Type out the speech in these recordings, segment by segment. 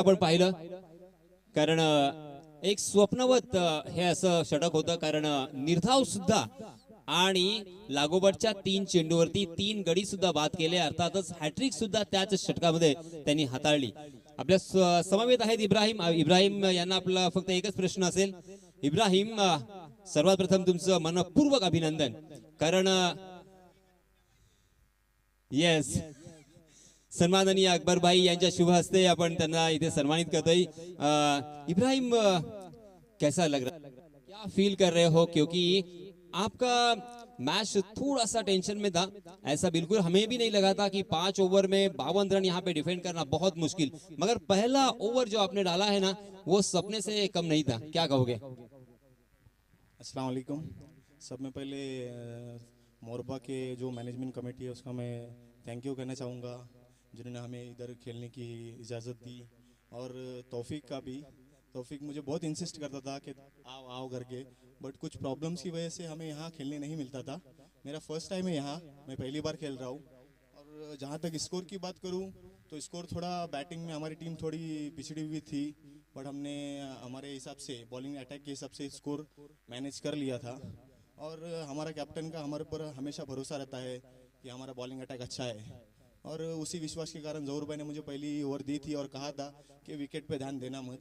आपण पाहिलं कारण एक स्वप्नवत हे असं षटक होतं कारण निर्धाव सुद्धा आणि लागोपाठच्या 3 चेंडूवरती 3 गडी सुद्धा बाद केले अर्थातच हॅट्रिक सुद्धा त्याच षटकामध्ये त्यांनी हाताळली। आपल्या समवेत आहेत इब्राहिम यांना आपला फक्त एकच प्रश्न असेल। इब्राहिम सर्वात प्रथम तुमचं मनपूर्वक अभिनंदन कारण येस सन्माननीय अकबर भाई यांच्या शुभ हस्ते आपण त्यांना इथे सन्मानित करतोय। इब्राहिम कैसा लग रहा है, क्या फील कर रहे हो, क्योंकि आपका मैच थोड़ा सा टेंशन में था, ऐसा बिल्कुल हमें भी नहीं लगा था कि 5 ओवर में 52 रन यहाँ पे डिफेंड करना बहुत मुश्किल, मगर पहला ओवर जो आपने डाला है ना वो सपने से कम नहीं था, क्या कहोगे? अस्सलाम वालेकुम। सब में पहले मोरबा के जो मैनेजमेंट कमेटी है उसका मैं थैंक यू कहना चाहूँगा जिन्होंने हमें इधर खेलने की इजाज़त दी, और तौफीक का भी। तौफीक मुझे बहुत इंसिस्ट करता था कि आओ आओ करके, बट कुछ प्रॉब्लम्स की वजह से हमें यहाँ खेलने नहीं मिलता था। मेरा फर्स्ट टाइम है यहाँ, मैं पहली बार खेल रहा हूँ। और जहाँ तक स्कोर की बात करूँ तो स्कोर थोड़ा बैटिंग में हमारी टीम थोड़ी पिछड़ी हुई थी, बट हमने हमारे हिसाब से बॉलिंग अटैक के हिसाब से स्कोर मैनेज कर लिया था। और हमारा कैप्टन का हमारे पर हमेशा भरोसा रहता है कि हमारा बॉलिंग अटैक अच्छा है, और उसी विश्वास के कारण जहूर भाई ने मुझे पहली ओवर दी थी और कहा था कि विकेट पे ध्यान देना मत,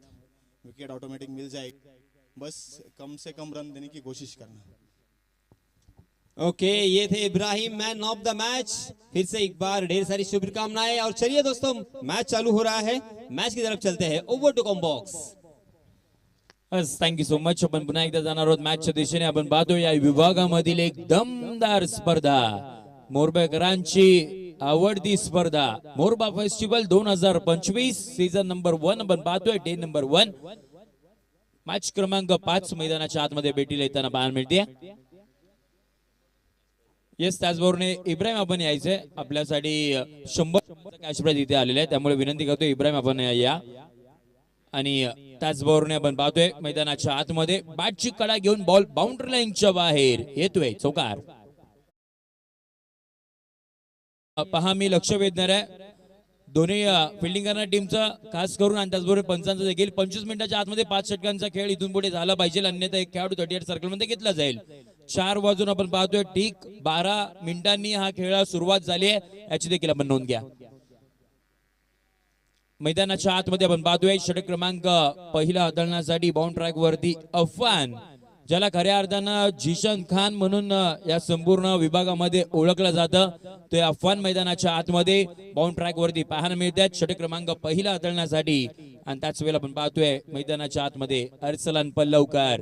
विकेट ऑटोमेटिक मिल जाएगी, बस कम से कम रन देने की कोशिश करना। ओके ये थे Ibrahim, man of the match. फिर से एक बार ढेर सारी शुभकामनाएं। और चलिए दोस्तों मैच चालू हो रहा है, मैच की तरफ चलते हैं। ओवर टू कॉम्बॉक्स। Thank you so much. आपण पुन्हा एकदा जाणार आहोत मॅचच्या दिशेने। आपण पाहतो या विभागामधील एक दमदार स्पर्धा, मोरबेकरांची आवडती स्पर्धा मोरबा फेस्टिवल 2025 सीझन नंबर 1। आपण पाहतोय डे नंबर 1, मॅच क्रमांक 5 मैदानाच्या आतमध्ये भेटीला येताना पाहायला मिळते। येस त्याचबरोबर इब्राहिम आपण यायचंय, आपल्यासाठी 100 कॅश प्राइज इथे आलेले आहे, त्यामुळे विनंती करतो इब्राहिम आपण या। आणि त्याचबरोबर आपण पाहतोय मैदानाच्या आतमध्ये बॅटची कडा घेऊन बॉल बाउंड्री लाईनच्या बाहेर येतोय, चौकार। पहा मी लक्ष वेधणार आहे दोन्ही फिल्डिंग करणाऱ्या टीमचं खास करून, आणि त्याचबरोबर पंचांचं देखील। 25 मिनिटाच्या आतमध्ये 5 षटकांचा खेळ इथून पुढे झाला पाहिजे, अन्यथा एक खेळाडू 38 सर्कल मध्ये घेतला जाईल। 4 वाजून आपण पाहतोय ठीक 12 मिनिटांनी हा खेळ सुरुवात झाली आहे, याची देखील आपण नोंद घ्या। मैदानाच्या आतमध्ये आपण पाहतोय षटक क्रमांक पहिला हाताळण्यासाठी बाउंड ट्रॅक वरती अफवान, ज्याला खऱ्या अर्थानं जिशन खान म्हणून या संपूर्ण विभागामध्ये ओळखलं जातं, ते अफवान मैदानाच्या आतमध्ये बाउंड ट्रॅक वरती पाहायला मिळतात षटक क्रमांक पहिला हाताळण्यासाठी। आणि त्याच वेळेला आपण पाहतोय मैदानाच्या आतमध्ये अर्सलन पल्लवकर,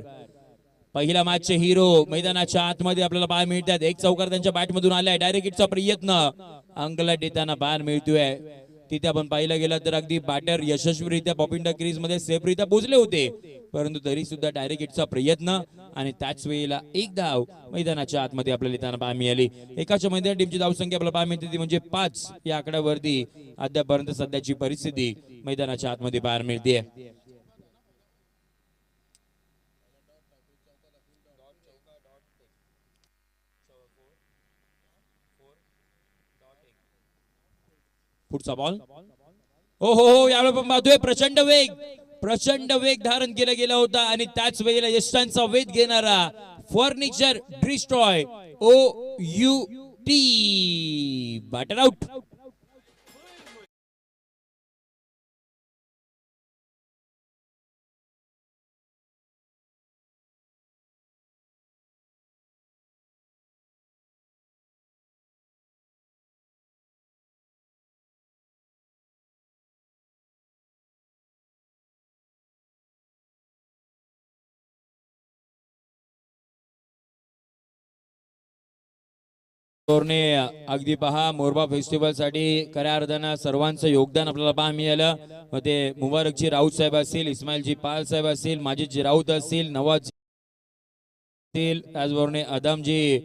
पहिल्या मॅचचे हिरो मैदानाच्या आतमध्ये आपल्याला पाहायला मिळतात। एक चौकार त्यांच्या बॅट मधून आलाय, डायरेक्ट हिटचा प्रयत्न अंगलट येताना पाहायला मिळतोय। तिथे आपण पाहिलं गेलं तर अगदी बॅटर यशस्वीरित्या पॉपिंडा क्रीज मध्ये सेफरित्या पोहोचले होते, परंतु तरी सुद्धा डायरेक्ट हिटचा प्रयत्न आणि त्याच वेळेला एक धाव मैदानाच्या आतमध्ये आपल्याला येताना पाहायला मिळाली। एकाच्या मैदान टीमची धावसंख्या आपल्याला पाहायला मिळते ती म्हणजे 5 या आकड्यावरती अद्यापर्यंत सध्याची परिस्थिती मैदानाच्या आतमध्ये पाहायला मिळते। पुढचा बॉल हो हो हो, यावेळी आपण पाहतोय प्रचंड वेग धारण केला गेला होता, आणि त्याच वेळेला यशांचा वेध घेणारा furniture destroy OUT batter out. अगदी पहा मोरबा फेस्टिवल साठी खऱ्या अर्थानं सर्वांचं योगदान आपल्याला पाहायला मिळालं। मग ते मुबारकजी राऊत साहेब असतील, इस्माइलजी पाल साहेब असतील, माजिदजी राऊत असतील, नवाज असतील, त्याचबरोबर अदमजी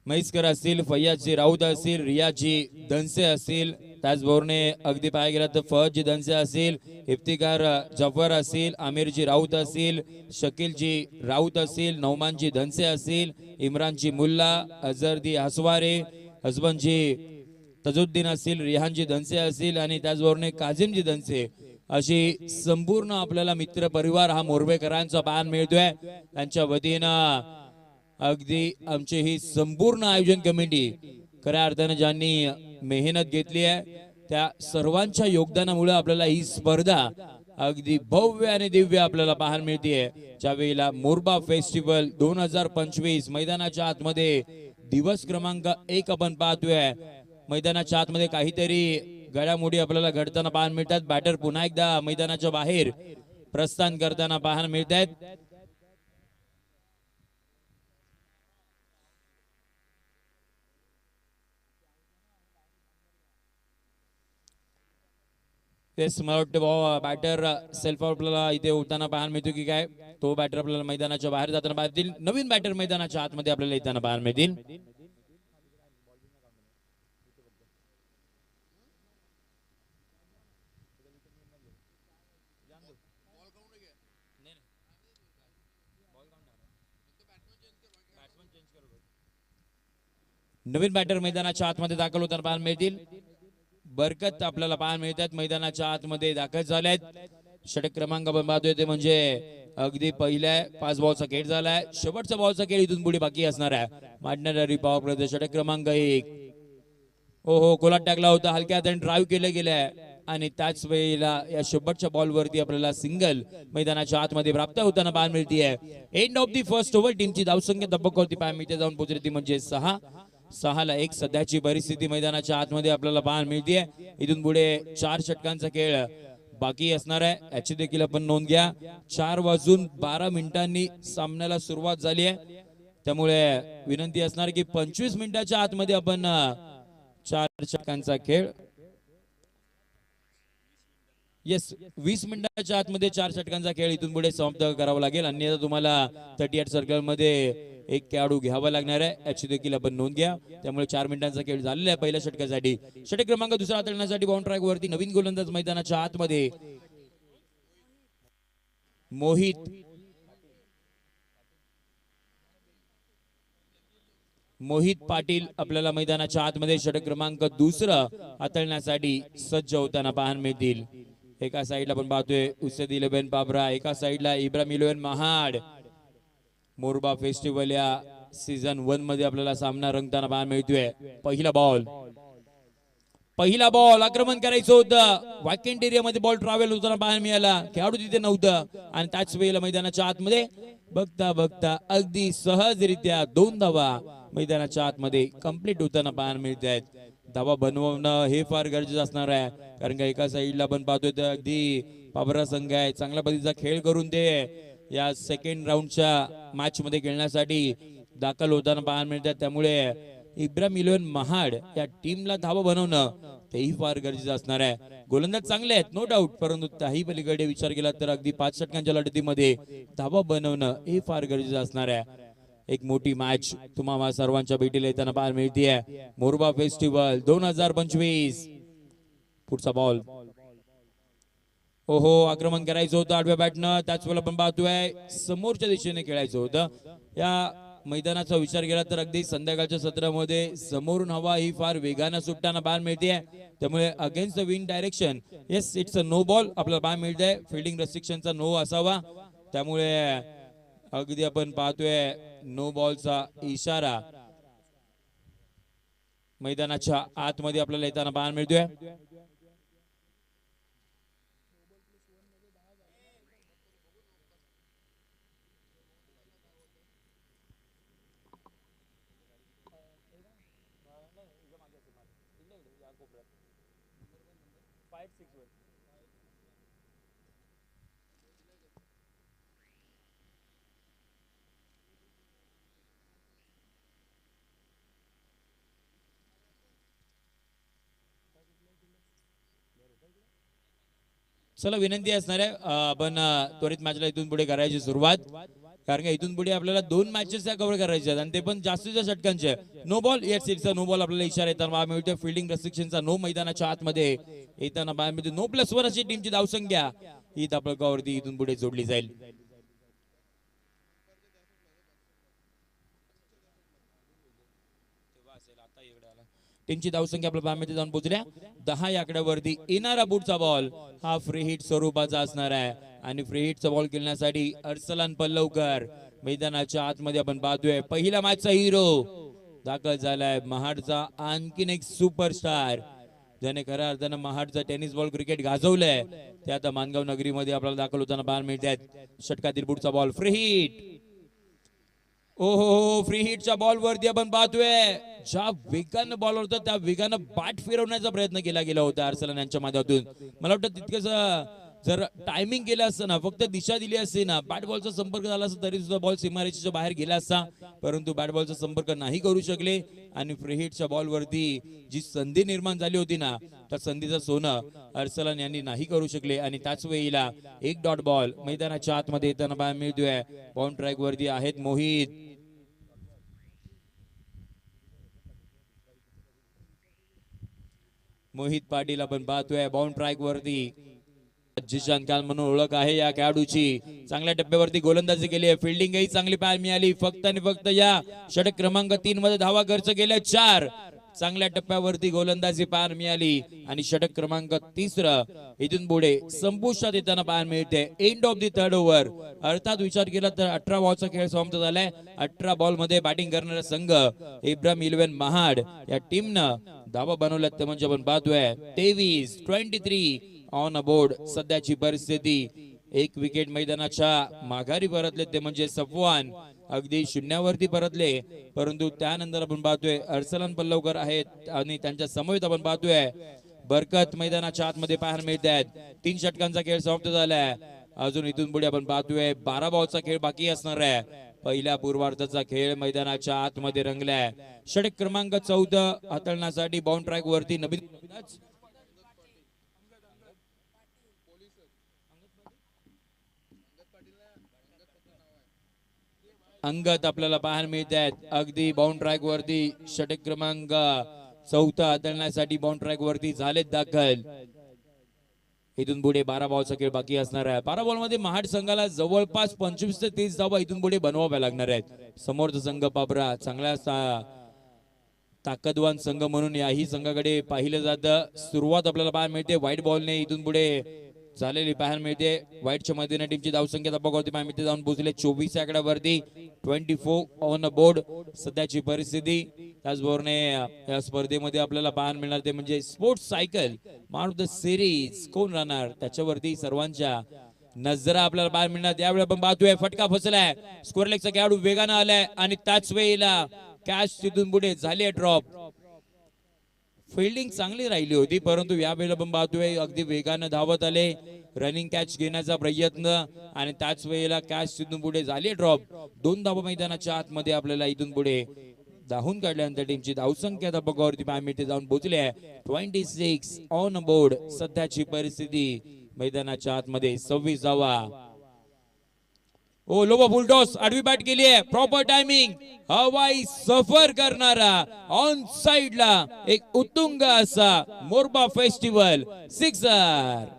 म्हैसकर असतील, फैयाजजी राऊत असतील, रियाजी दनसे असतील, त्याचबरोबर अगदी पाहायला गेला तर फहदजी दनसे असतील, इफ्तिकार जफर असतील, आमिरजी राऊत असतील, शकीलजी राऊत असतील, नौमानजी दनसे असतील, इम्रानजी मुल्ला, अजरदी हसवारे, हसबनजी तजुद्दीन असतील, रिहानजी धनसे असतील आणि त्याचबरोबर काझिमजी धनसे अशी संपूर्ण आपल्याला मित्र परिवार हा मोरबेकरांचा पाहायला मिळतोय. त्यांच्या वतीनं अगदी आमची ही संपूर्ण आयोजन कमिटी खऱ्या अर्थाने ज्यांनी मेहनत घेतली आहे त्या सर्वांच्या योगदानामुळे आपल्याला ही स्पर्धा अगदी भव्य आणि दिव्य आपल्याला पाहायला मिळते. ज्यावेळेला मोरबा फेस्टिवल 2025 मैदानाच्या आतमध्ये दिवस क्रमांक 1 आपण पाहतोय. मैदानाच्या आतमध्ये काहीतरी घडामोडी आपल्याला घडताना पाहायला मिळतात. बॅटर पुन्हा एकदा मैदानाच्या बाहेर प्रस्थान करताना पाहायला मिळत आहेत. तेच मला वाटतं बॅटर सेल्फ आपल्याला इथे होताना पाहायला मिळतो की काय. तो बॅटर आपल्याला मैदानाच्या बाहेर जाताना पाहतील. नवीन बॅटर मैदानाच्या आतमध्ये आपल्याला येताना पाहायला मिळतील. नवीन बॅटर मैदानाच्या आतमध्ये दाखल होताना पाहायला मिळतील. बरकत आपल्याला पाहायला मिळतात मैदानाच्या आतमध्ये दाखल झालेत. षटक क्रमांक आपण पाहतोय ते म्हणजे अगदी पहिल्या 5 बॉलचा खेळ झालाय. शेवटचा बॉलचा खेळ इथून पुढे बाकी असणार आहे. मांडणारी पॉवर प्ले षटक क्रमांक 1. ओहो कोलाट टाकला होता. हलक्या हाताने ड्राईव्ह केले गेलाय आणि त्याच वेळेला या शेवटच्या बॉलवरती आपल्याला सिंगल मैदानाच्या आतमध्ये प्राप्त होताना पाहायला मिळते. End of the first over. टीमची धावसंख्या तब्बक पाहायला मिळते जाऊन पोहोचली ती म्हणजे 6 ला 1 सध्याची परिस्थिती मैदानाच्या आतमध्ये आपल्याला पाहायला मिळते. इथून पुढे 4 षटकांचा खेळ बाकी असणार आहे याची देखील आपण नोंद घ्या. 4:12 सामन्याला सुरुवात झाली आहे. त्यामुळे विनंती असणार की 25 मिनिटाच्या आतमध्ये आपण 4 षटकांचा खेळ 20 मिनिटाच्या आतमध्ये 4 षटकांचा खेळ इथून पुढे समाप्त करावा लागेल. अन्यथा तुम्हाला 38 सर्कल मध्ये एक खेळाडू घ्यावा लागणार आहे याची देखील आपण नोंद घ्या. त्यामुळे 4 मिनिटांचा खेळ झालेला आहे पहिल्या षटकासाठी. षटक क्रमांक 2 हाताळण्यासाठी बाउंड ट्रॅक वरती नवीन गोलंदाज मैदानाच्या आतमध्ये मोहित पाटील आपल्याला मैदानाच्या आतमध्ये षटक क्रमांक 2 हाताळण्यासाठी सज्ज होताना पाहायला मिळतील. एका साईडला आपण पाहतोय उसेद 11 पाबरा, एका साईडला इब्राहिम 11 महाड. मोरबा फेस्टिवल या सीझन 1 मध्ये आपल्याला सामना रंगताना पाहायला मिळतोय. पहिला बॉल आक्रमण करायचं होतं. वॅकेंट एरियामध्ये बॉल ट्रॅव्हल होताना पाहायला मिळाला. खेळाडू तिथे नव्हतं आणि त्याच वेळेला मैदानाच्या आतमध्ये बघता बघता अगदी सहजरित्या 2 धावा मैदानाच्या आतमध्ये कंप्लीट होताना पाहायला मिळत आहेत. धावा बनवणं हे फार गरजेचं असणार आहे कारण का एका साईडला आपण पाहतोय तर अगदी पाबरा संघ आहे. चांगल्या पद्धतीचा खेळ करून ते या सेकंड राऊंडच्या मॅच मध्ये खेळण्यासाठी दाखल होताना पाहायला मिळतात. त्यामुळे इब्राहिम 11 महाड या टीमला धावा बनवणं तेही फार गरजेचं असणार आहे. गोलंदाज चांगले आहेत नो डाऊट, परंतु त्याही पलीकडे विचार केला तर अगदी 5 षटकांच्या लढतीमध्ये धावा बनवणं हे फार गरजेचं असणार आहे. एक मोठी मॅच तुम्हाला सर्वांच्या भेटीला येताना पाहायला मिळते. मोरबा फेस्टिवल 2025. पुढचा बॉल. ओहो आक्रमण करायचं होतं आडव्या बॅटनं. त्याच वेळेला आपण पाहतोय समोरच्या दिशेने खेळायचं होतं. या मैदानाचा विचार केला तर अगदी संध्याकाळच्या सत्रामध्ये समोरून हवा ही फार वेगानं सुटताना पाहायला मिळते. त्यामुळे against the wind direction yes it's a no ball आपल्याला पाहायला मिळतंय. फिल्डिंग रेस्ट्रिक्शनचा नो असावा. त्यामुळे अगदी आपण पाहतोय नो बॉलचा इशारा मैदानाच्या आतमध्ये आपल्याला येताना पाहायला मिळतोय. चला विनंती असणार आहे आपण त्वरित मॅचला इथून पुढे करायची सुरुवात कारण का इथून पुढे आपल्याला 2 मॅचेस कव्हर करायचे आहेत आणि ते पण जास्तीच्या षटकांचे. No ball yes it's no ball आपल्याला इशारा येताना पाहायला मिळतोय. फिल्डिंग रेस्ट्रिक्शनचा नो मैदानाच्या आतमध्ये येताना पाहायला मिळते. नो +1 अशी टीमची धावसंख्या ही धापळकावरती इथून पुढे जोडली जाईल. टीमची धावसंख्या आपल्या पायामध्ये जाऊन पोहोचल्या 10 या आकड्यावरती. येणारा पुढचा बॉल हा फ्री हिट स्वरूपाचा असणार आहे आणि फ्री हिटचा बॉल खेळण्यासाठी अर्सलन पल्लवकर मैदानाच्या आतमध्ये आपण पाहतोय. पहिल्या मॅचचा हिरो दाखल झालाय, महाडचा आणखीन एक सुपरस्टार ज्याने खऱ्या अर्थानं महाडचा टेनिस बॉल क्रिकेट गाजवलंय, ते आता मानगाव नगरीमध्ये आपल्याला दाखल होताना पाहायला मिळत आहेत. षटकातील पुढचा बॉल फ्री हिट. ओहो, फ्री हिटच्या बॉल वरती आपण पाहतोय ज्या वेगानं बॉल होता त्या वेगानं बॅट फिरवण्याचा प्रयत्न केला गेला होता अर्सलन यांच्या माध्यमातून. मला वाटतं तितकंच जर टायमिंग केलं असतं ना, फक्त दिशा दिली असती ना, बॅट बॉलचा संपर्क झाला असता तरी सुद्धा बॉल सीमारेषेच्या बाहेर गेला असता, परंतु बॅट बॉलचा संपर्क नाही करू शकले आणि फ्री हिटच्या बॉल वरती जी संधी निर्माण झाली होती ना, त्या संधीचं सोनं अर्सलन यांनी नाही करू शकले आणि त्याच वेळेला एक डॉट बॉल मैदानाच्या आतमध्ये येताना पाहायला मिळतोय. बाउंड ट्रॅक वरती आहेत मोहित. मोहित पाटील आपण पाहतोय बाउंड ट्रॅक वरती. जिशान खान म्हणून ओळख आहे या खेळाडूची. चांगल्या टप्प्यावरती गोलंदाजी केली आहे, फिल्डिंगही चांगली पाहायला मिळाली. फक्त आणि फक्त या षटक क्रमांक 3 मध्ये धावा खर्च केल्या 4. चांगल्या टप्प्यावरती गोलंदाजी पाहायला मिळाली आणि षटक क्रमांक 3 इथून पुढे संपुष्टात येताना पाहायला मिळते. End of the third over, अर्थात विचार केला तर 18 बॉलचा खेळ समाप्त झालाय. 18 बॉल मध्ये बॅटिंग करणारा संघ इब्राहिम 11 महाड या टीमनं धावा बनवल्यात ते म्हणजे आपण पाहतोय 23 ऑन बोर्ड. सध्याची परिस्थिती, एक विकेट मैदानाच्या माघारी परतले ते म्हणजे सफवान अगदी शून्यावरती परतले, परंतु त्यानंतर आपण पाहतोय अर्सलन पल्लवकर आहेत आणि त्यांच्या समवेत आपण पाहतोय बरकत मैदानाच्या आतमध्ये पाहायला मिळत आहेत. 3 षटकांचा खेळ समाप्त झालाय. अजून इथून पुढे आपण पाहतोय 12 बॉलचा खेळ बाकी असणार आहे. पहिल्या पूर्वार्धाचा खेळ मैदानाच्या आतमध्ये रंगलाय. षटक क्रमांक 14 हाताळण्यासाठी बाउंड ट्रॅक वरती नवीन अंगत आपल्याला पाहायला मिळत आहेत. अगदी बाउंड ट्रॅक वरती षटक क्रमांक 14 हाताळण्यासाठी बाउंड ट्रॅक वरती झालेत दाखल. इथून पुढे 12 बॉलचा खेळ बाकी असणार आहे. 12 बॉल मध्ये महाड संघाला जवळपास 25 ते 30 धावा इथून पुढे बनवाव्या लागणार आहेत. समोरचा संघ पाबरा चांगला ताकदवान संघ म्हणून याही संघाकडे पाहिलं जातं. सुरुवात आपल्याला पाहायला मिळते व्हाईट बॉलने इथून पुढे झालेली पाहायला मिळते. व्हाईटच्या मदतीने टीमची धावसंख्या धाबावरती पाहायला मिळते जाऊन पोहोचले 24 आकड्यावरती. 24 ऑन बोर्ड सध्याची परिस्थिती. त्याचबरोबर या स्पर्धेमध्ये आपल्याला पाहायला मिळणार ते म्हणजे स्पोर्ट्स सायकल मान ऑफ द सिरीज कोण राहणार त्याच्यावरती सर्वांच्या नजरा आपल्याला पाहायला मिळणार. त्यावेळी आपण पाहतोय फटका फसलाय, स्कोअर लेगचा खेळाडू वेगानं आलाय आणि त्याच वेळेला कॅच तिथून पुढे झाली ड्रॉप. फिल्डिंग चांगली राहिली होती, परंतु यावेळेला आपण पाहतोय अगदी वेगानं धावत आले, रनिंग कॅच घेण्याचा प्रयत्न आणि त्याच वेळेला कॅच तिथून पुढे झाली ड्रॉप. 2 धावा मैदानाच्या आतमध्ये आपल्याला इथून पुढे धावून काढल्यानंतर टीमची धावसंख्या धाबावरती पाहायला मिळते जाऊन पोहोचली आहे 26 ऑन बोर्ड. सध्याची परिस्थिती मैदानाच्या आतमध्ये 26 धावा. ओ लोबो फुलटॉस आडवी बॅट केली आहे, प्रॉपर टायमिंग, हवाई सफर करणारा ऑन साइडला एक उत्तुंग असा मोरबा फेस्टिवल सिक्सर.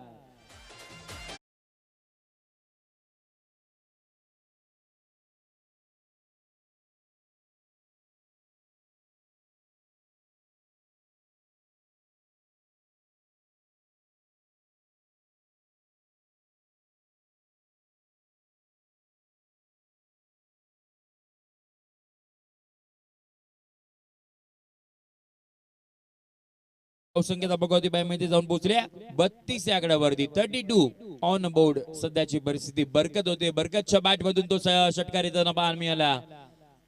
संख्या धाबावरती पाहायला जाऊन पोहोचल्या 32 आकड्यावरती. 32 ऑन बोर्ड. सध्याची परिस्थिती बरकत होते, बरकतच्या बॅट मधून तो षटकार येताना पाहायला मिळाला.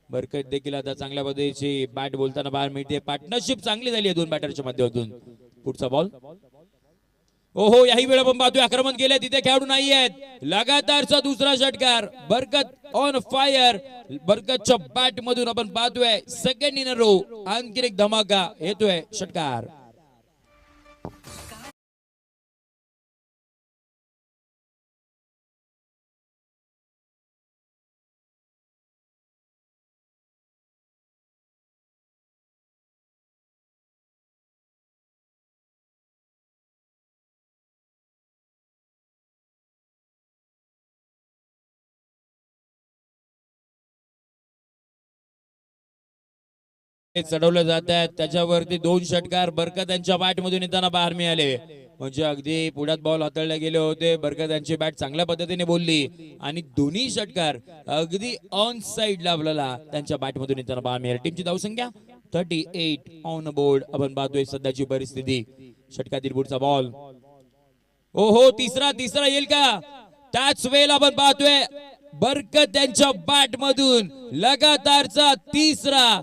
बरकत देखील आता चांगल्या पद्धतीची बॅट बोलताना पाहायला मिळते. पार्टनरशिप चांगली झाली आहे 2 बॅटरच्या माध्यमातून. पुढचा बॉल ओहो, याही वेळा आपण पाहतोय आक्रमण केले, तिथे खेळाडू नाही आहेत. लगातारचा दुसरा षटकार, बरकत ऑन फायर. बरकतच्या बॅट मधून आपण पाहतोय सेकंड इन अ रो आणखी एक धमाका येतोय षटकार. चढवलं जात आहेत त्याच्यावरती 2 षटकार बरकत यांच्या बॅट मधून येताना बाहेर मिळाले. म्हणजे अगदी पुढ्यात बॉल हाताळले गेले होते. बरकत यांची बॅट चांगल्या पद्धतीने बोलली आणि दोन्ही षटकार अगदी ऑन साइडला आपल्याला त्यांच्या बॅट मधून येताना बाहेर मिळाले. टीमची धावसंख्या 38 ऑन बोर्ड. आपण पाहतोय सध्याची परिस्थिती. षटकातील पुढचा बॉल. ओहो तिसरा येईल का? त्याच वेळेला आपण पाहतोय बरकत यांच्या बॅट मधून लगातारचा तिसरा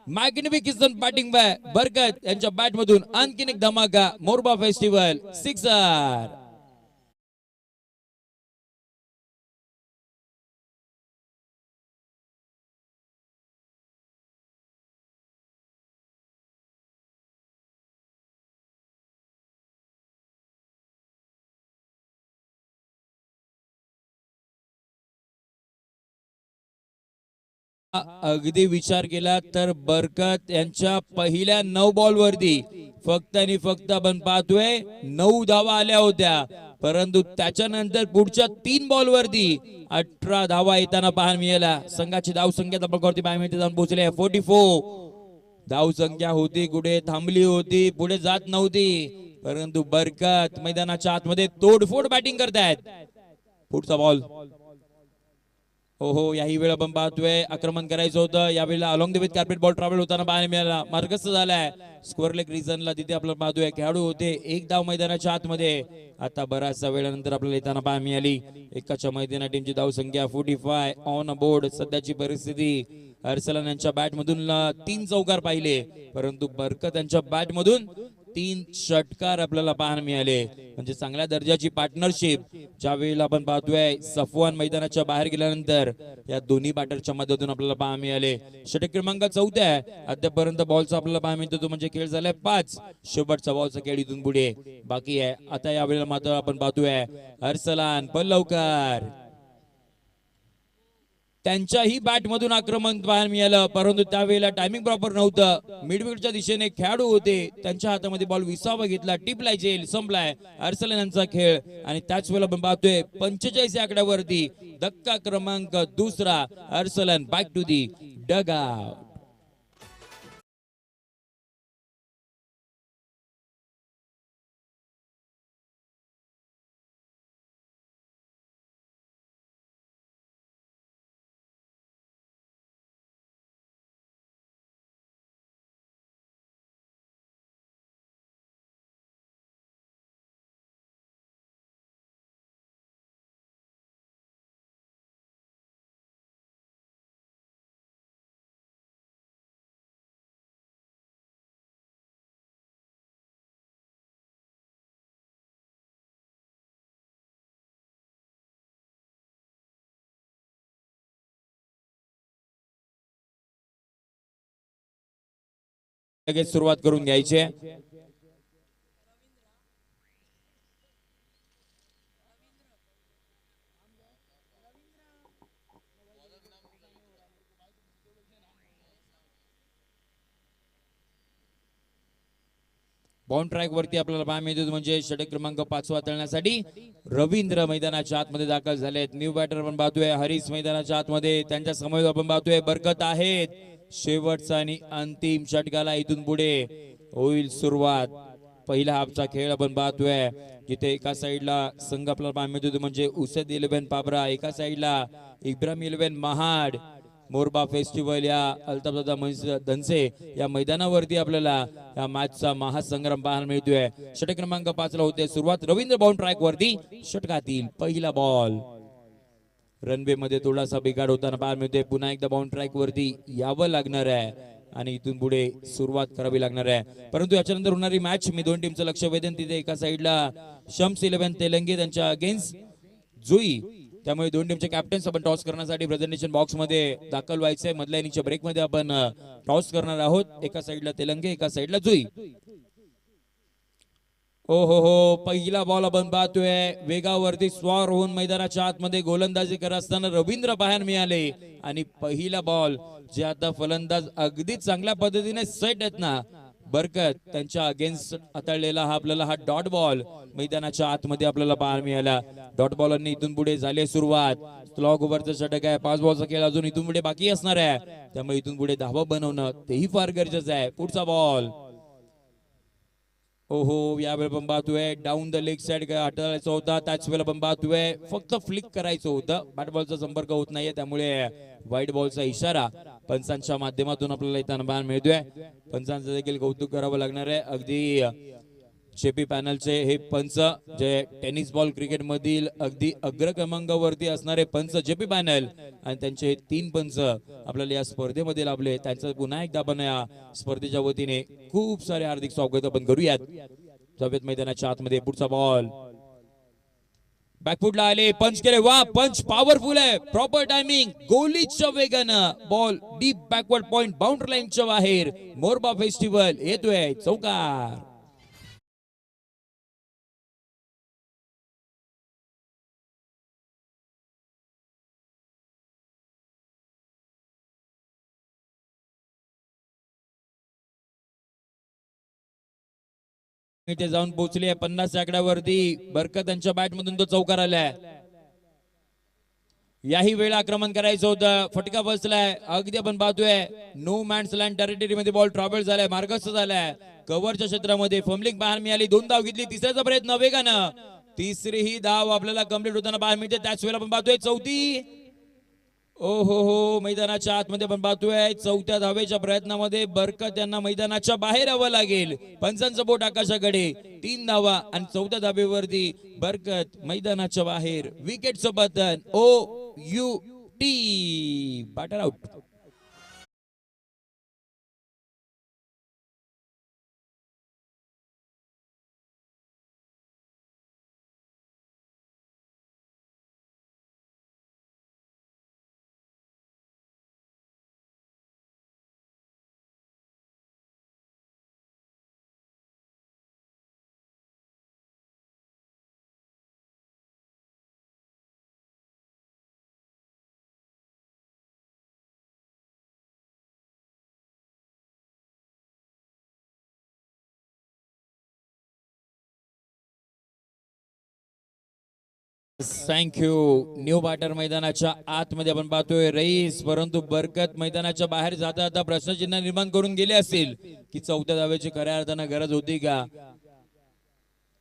मॅग्निफिकंट बॅटिंग बाय बरकत यांच्या बॅट मधून आणखीन एक धमाका. Morba festival sixer. अगदी विचार केला तर बरकत यांच्या पहिल्या 9 बॉल वरती फक्त आणि फक्त आपण पाहतोय 9 धावा आल्या होत्या. परंतु त्याच्यानंतर पुढच्या 3 बॉल वरती 18 धावा येताना पाहायला मिळाल्या. संघाची धावसंख्या आपण करते पाहायला मिळते जाऊन पोहोचले 44. धावसंख्या होती कुठे थांबली होती, पुढे जात नव्हती. परंतु बरकत मैदानाच्या आतमध्ये तोडफोड बॅटिंग करतायत. पुढचा बॉल. हो याही वेळ आपण पाहतोय आक्रमण करायचं होतं. यावेळेला along the with carpet ball travel होताना पाहायला मिळाला. मार्गस्थ झालाय स्क्वेअर लेग रिजनला. तिथे आपल्याला पाहतोय खेळाडू होते. एक धाव मैदानाच्या आतमध्ये. आता बराचसा वेळानंतर आपल्याला येताना पाहायला मिळाली. एकाच्या मैदाना टीमची धाव संख्या 45 ऑन बोर्ड. सध्याची परिस्थिती अर्सलन यांच्या बॅट मधून 3 चौकार पाहिले. परंतु बरकत यांच्या बॅट मधून 3 षटकार आपल्याला पाहायला मिळाले. म्हणजे चांगल्या दर्जाची पार्टनरशिप. ज्या वेळेला आपण पाहतोय सफवान मैदानाच्या बाहेर गेल्यानंतर या दोन्ही बॅटरच्या मदतीतून आपल्याला पाहायला मिळाले. षटक क्रमांक 4 आहे. अद्यापर्यंत बॉलचा आपल्याला पाहायला मिळतो तो म्हणजे खेळ झालाय 5. शेवटचा बॉलचा खेळ इथून पुढे बाकी आहे. आता या वेळेला मात्र आपण पाहतोय अर्सलन पल्लवकर त्यांच्याही बॅट मधून आक्रमण पाहायला मिळालं. परंतु त्यावेळेला टायमिंग प्रॉपर नव्हतं. मिडविकेटच्या दिशेने खेळाडू होते. त्यांच्या हातामध्ये बॉल विसावा घेतला. टिपलाय जेल संपलाय अर्सलन यांचा खेळ. आणि त्याच वेळेला आपण पाहतोय 45 या आकड्यावरती धक्का क्रमांक 2 Arsalan back to the dugout. लगेच सुरुवात करून घ्यायची आहे. बाउंड ट्रॅक वरती आपल्याला पाहायला मिळतो म्हणजे षटक क्रमांक 5 तळण्यासाठी रवींद्र मैदानाच्या आतमध्ये दाखल झालेत. न्यू बॅटर आपण पाहतोय हरीस मैदानाच्या आतमध्ये. त्यांच्या समोर आपण पाहतोय बरकत आहेत. शेवटचा आणि अंतिम षटकाला इथून पुढे होईल सुरुवात. पहिला हाफचा खेळ आपण पाहतोय जिथे एका साइडला संघ आपल्याला पाहायला मिळतो म्हणजे उसद 11 पाबरा, एका साइडला इब्राहिम 11 महाड. मोरबा फेस्टिवल या अल्ताफदादा धनसे या मैदानावरती आपल्याला या मॅचचा महासंग्राम पाहायला मिळतोय. षटक क्रमांक 5 ला होते सुरुवात. रवींद्र बाउंड ट्रॅक वरती षटकातील पहिला बॉल. रनवे मध्ये थोडासा बिघाड होताना पाहायला मिळतोय. पुन्हा एकदा बाउंड ट्रॅक वरती यावं लागणार आहे आणि इथून पुढे सुरुवात करावी लागणार आहे. परंतु याच्यानंतर होणारी मॅच मी 2 टीमचं लक्ष वेधेन. तिथे एका साइडला शम्स 11 तेलंगे त्यांच्या अगेन्स्ट जुई. त्यामुळे 2 टीमचे कॅप्टन्स आपण टॉस करण्यासाठी प्रेझेंटेशन बॉक्स मध्ये दाखल व्हायचंय. मधल्या इनिंगच्या ब्रेक मध्ये आपण टॉस करणार आहोत. एका साइडला तेलंगे, एका साइडला जुई. हो पहिला बॉल आपण पाहतोय वेगावरती स्वार होऊन मैदानाच्या आतमध्ये गोलंदाजी करत असताना रवींद्र पाहायला मिळाले. आणि पहिला बॉल जे आता फलंदाज अगदी चांगल्या पद्धतीने सेट आहेत ना बरकत त्यांच्या अगेन्स्ट हाताळलेला हा आपल्याला हा डॉट बॉल मैदानाच्या आतमध्ये आपल्याला पाहायला मिळाला. डॉट बॉलरनी इथून पुढे झाली सुरुवात. स्लॉग ओव्हरचा षटक आहे. 5 बॉलचा खेळ अजून इथून पुढे बाकी असणार आहे, त्यामुळे इथून पुढे धावा बनवणं तेही फार गरजेचं आहे. पुढचा बॉल ओहो, यावेळी पण पाहतोय डाऊन द लेग साइड हाताळायचा होता, त्याच वेळेला पण पाहतोय फक्त फ्लिक करायचं होतं. बॅट बॉलचा संपर्क होत नाहीये, त्यामुळे व्हाईट बॉलचा इशारा पंचांच्या माध्यमातून आपल्याला इथं पाहायला मिळतोय. पंचांचं देखील कौतुक करावं लागणार आहे. अगदी जेपी पॅनलचे हे पंच जे टेनिस बॉल क्रिकेट मधील अगदी अग्र क्रमांकावरती असणारे पंच जेपी पॅनल आणि त्यांचे 3 पंच आपल्याला या स्पर्धेमध्ये लाभले. त्यांचं पुन्हा एकदा आपण या स्पर्धेच्या वतीने खूप सारे हार्दिक स्वागत आपण करूयात. जाऊयात मैदानाच्या आतमध्ये. पुढचा बॉल बॅकफुटला आले, पंच केले. वा, पंच पॉवरफुल आहे, प्रॉपर टायमिंग, गोलीच्या वेगानं ball deep backward point boundary लाईनच्या बाहेर. मोरबा फेस्टिवल येतोय चौकार. इथे जाऊन पोहोचली 50 आकड्यावरती. बरकत त्यांच्या बॅट मधून तो चौकार आलाय. याही वेळा आक्रमण करायचं होतं, फटका बसलाय. अगदी आपण पाहतोय नो मॅन्स लँड टेरिटरी मध्ये बॉल ट्रॅव्हल झालाय, मार्गस्थ झालाय. कव्हरच्या क्षेत्रामध्ये फंबलिंग पाहायला मिळाली. 2 धाव घेतली. तिसऱ्याचा प्रयत्न वेगानं, तिसरी ही धाव आपल्याला कंप्लीट होताना पाहायला मिळते. त्याच वेळेला आपण पाहतोय चौथी. ओ हो, मैदानाच्या आतमध्ये आपण पाहतोय चौथ्या धावेच्या प्रयत्नामध्ये बरकत यांना मैदानाच्या बाहेर यावं लागेल. पंचांचं बोट आकाशाकडे. 3 धावा आणि चौथ्या धावेवरती बरकत मैदानाच्या बाहेर. विकेटचं पतन. OUT, batter out. Thank you. New batter मैदानाच्या आतमध्ये आपण पाहतोय रईस, परंतु बरकत मैदानाच्या बाहेर जाता जाता प्रश्नचिन्ह निर्माण करून गेले असेल की चौथ्या धावेची खऱ्या अर्थानं गरज होती का.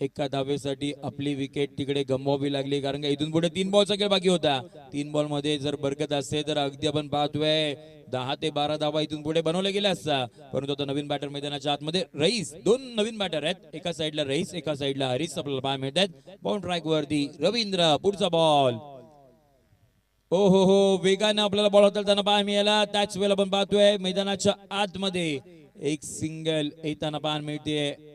एका धावेसाठी आपली विकेट तिकडे गमवावी लागली, कारण का इथून पुढे 3 बॉलचा खेळ बाकी होता. 3 बॉल मध्ये जर बरकत असते तर अगदी आपण पाहतोय 10 ते 12 धावा इथून पुढे बनवल्या गेल्या असता. परंतु आता नवीन बॅटर मैदानाच्या आतमध्ये रईस. 2 नवीन बॅटर आहेत, एका साईडला रईस, एका साईडला हरीस आपल्याला पाहायला मिळतात. बाउंड ट्रॅक वरती रवींद्र. पुढचा बॉल ओ हो, वेगानं आपल्याला बॉल हाताळताना पाहायला मिळाला. त्याच वेळेला आपण पाहतोय मैदानाच्या आतमध्ये एक सिंगल येताना पाहायला मिळते.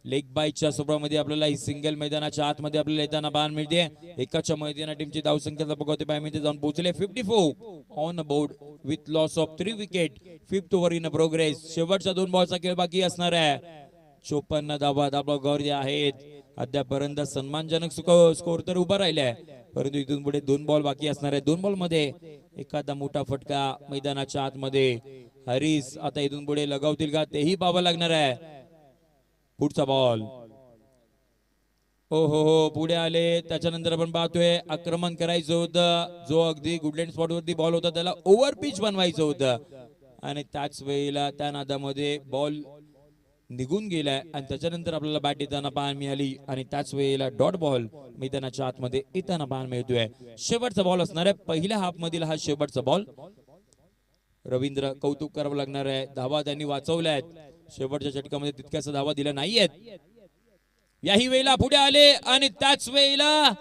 लेग बाईच्या स्वरूपामध्ये आपल्याला ही सिंगल मैदानाच्या आतमध्ये आपल्याला येताना पाहायला मिळते. एकाच्या मैदाना टीमची धावसंख्या बघते पाहायला मिळते. जाऊन पोहोचले 54 on board with loss of 3 wicket. 5th over in progress. शेवटचा 2 बॉलचा खेळ बाकी असणार आहे. 54 धावा गौरी आहेत. अद्यापर्यंत सन्मानजनक स्कोर तर उभा राहिलाय, परंतु इथून पुढे 2 बॉल बाकी असणार आहे. 2 बॉल मध्ये एखादा मोठा फटका मैदानाच्या आतमध्ये हरीस आता इथून पुढे लगावतील का तेही पाहावं लागणार आहे. पुढचा बॉल हो, पुढे आले. त्याच्यानंतर आपण पाहतोय आक्रमण करायचं होतं. जो अगदी गुडलँड स्पॉट वरती बॉल होता त्याला ओव्हर पिच बनवायचं होतं आणि त्याच वेळेला त्या नादामध्ये बॉल निघून गेलाय आणि त्याच्यानंतर आपल्याला बॅट येताना पाहायला मिळाली आणि त्याच वेळेला डॉट बॉल मैदानाच्या आतमध्ये येताना पाहायला मिळतोय. शेवटचा बॉल असणार आहे पहिल्या हाफ मधील हा शेवटचा बॉल. रवींद्र कौतुक करावं लागणार आहे. धावा त्यांनी वाचवल्या आहेत. शेवटच्या षटकामध्ये तितक्याच धावा दिल्या नाहीयेत. याही वेळेला पुढे आले आणि त्याच वेळेला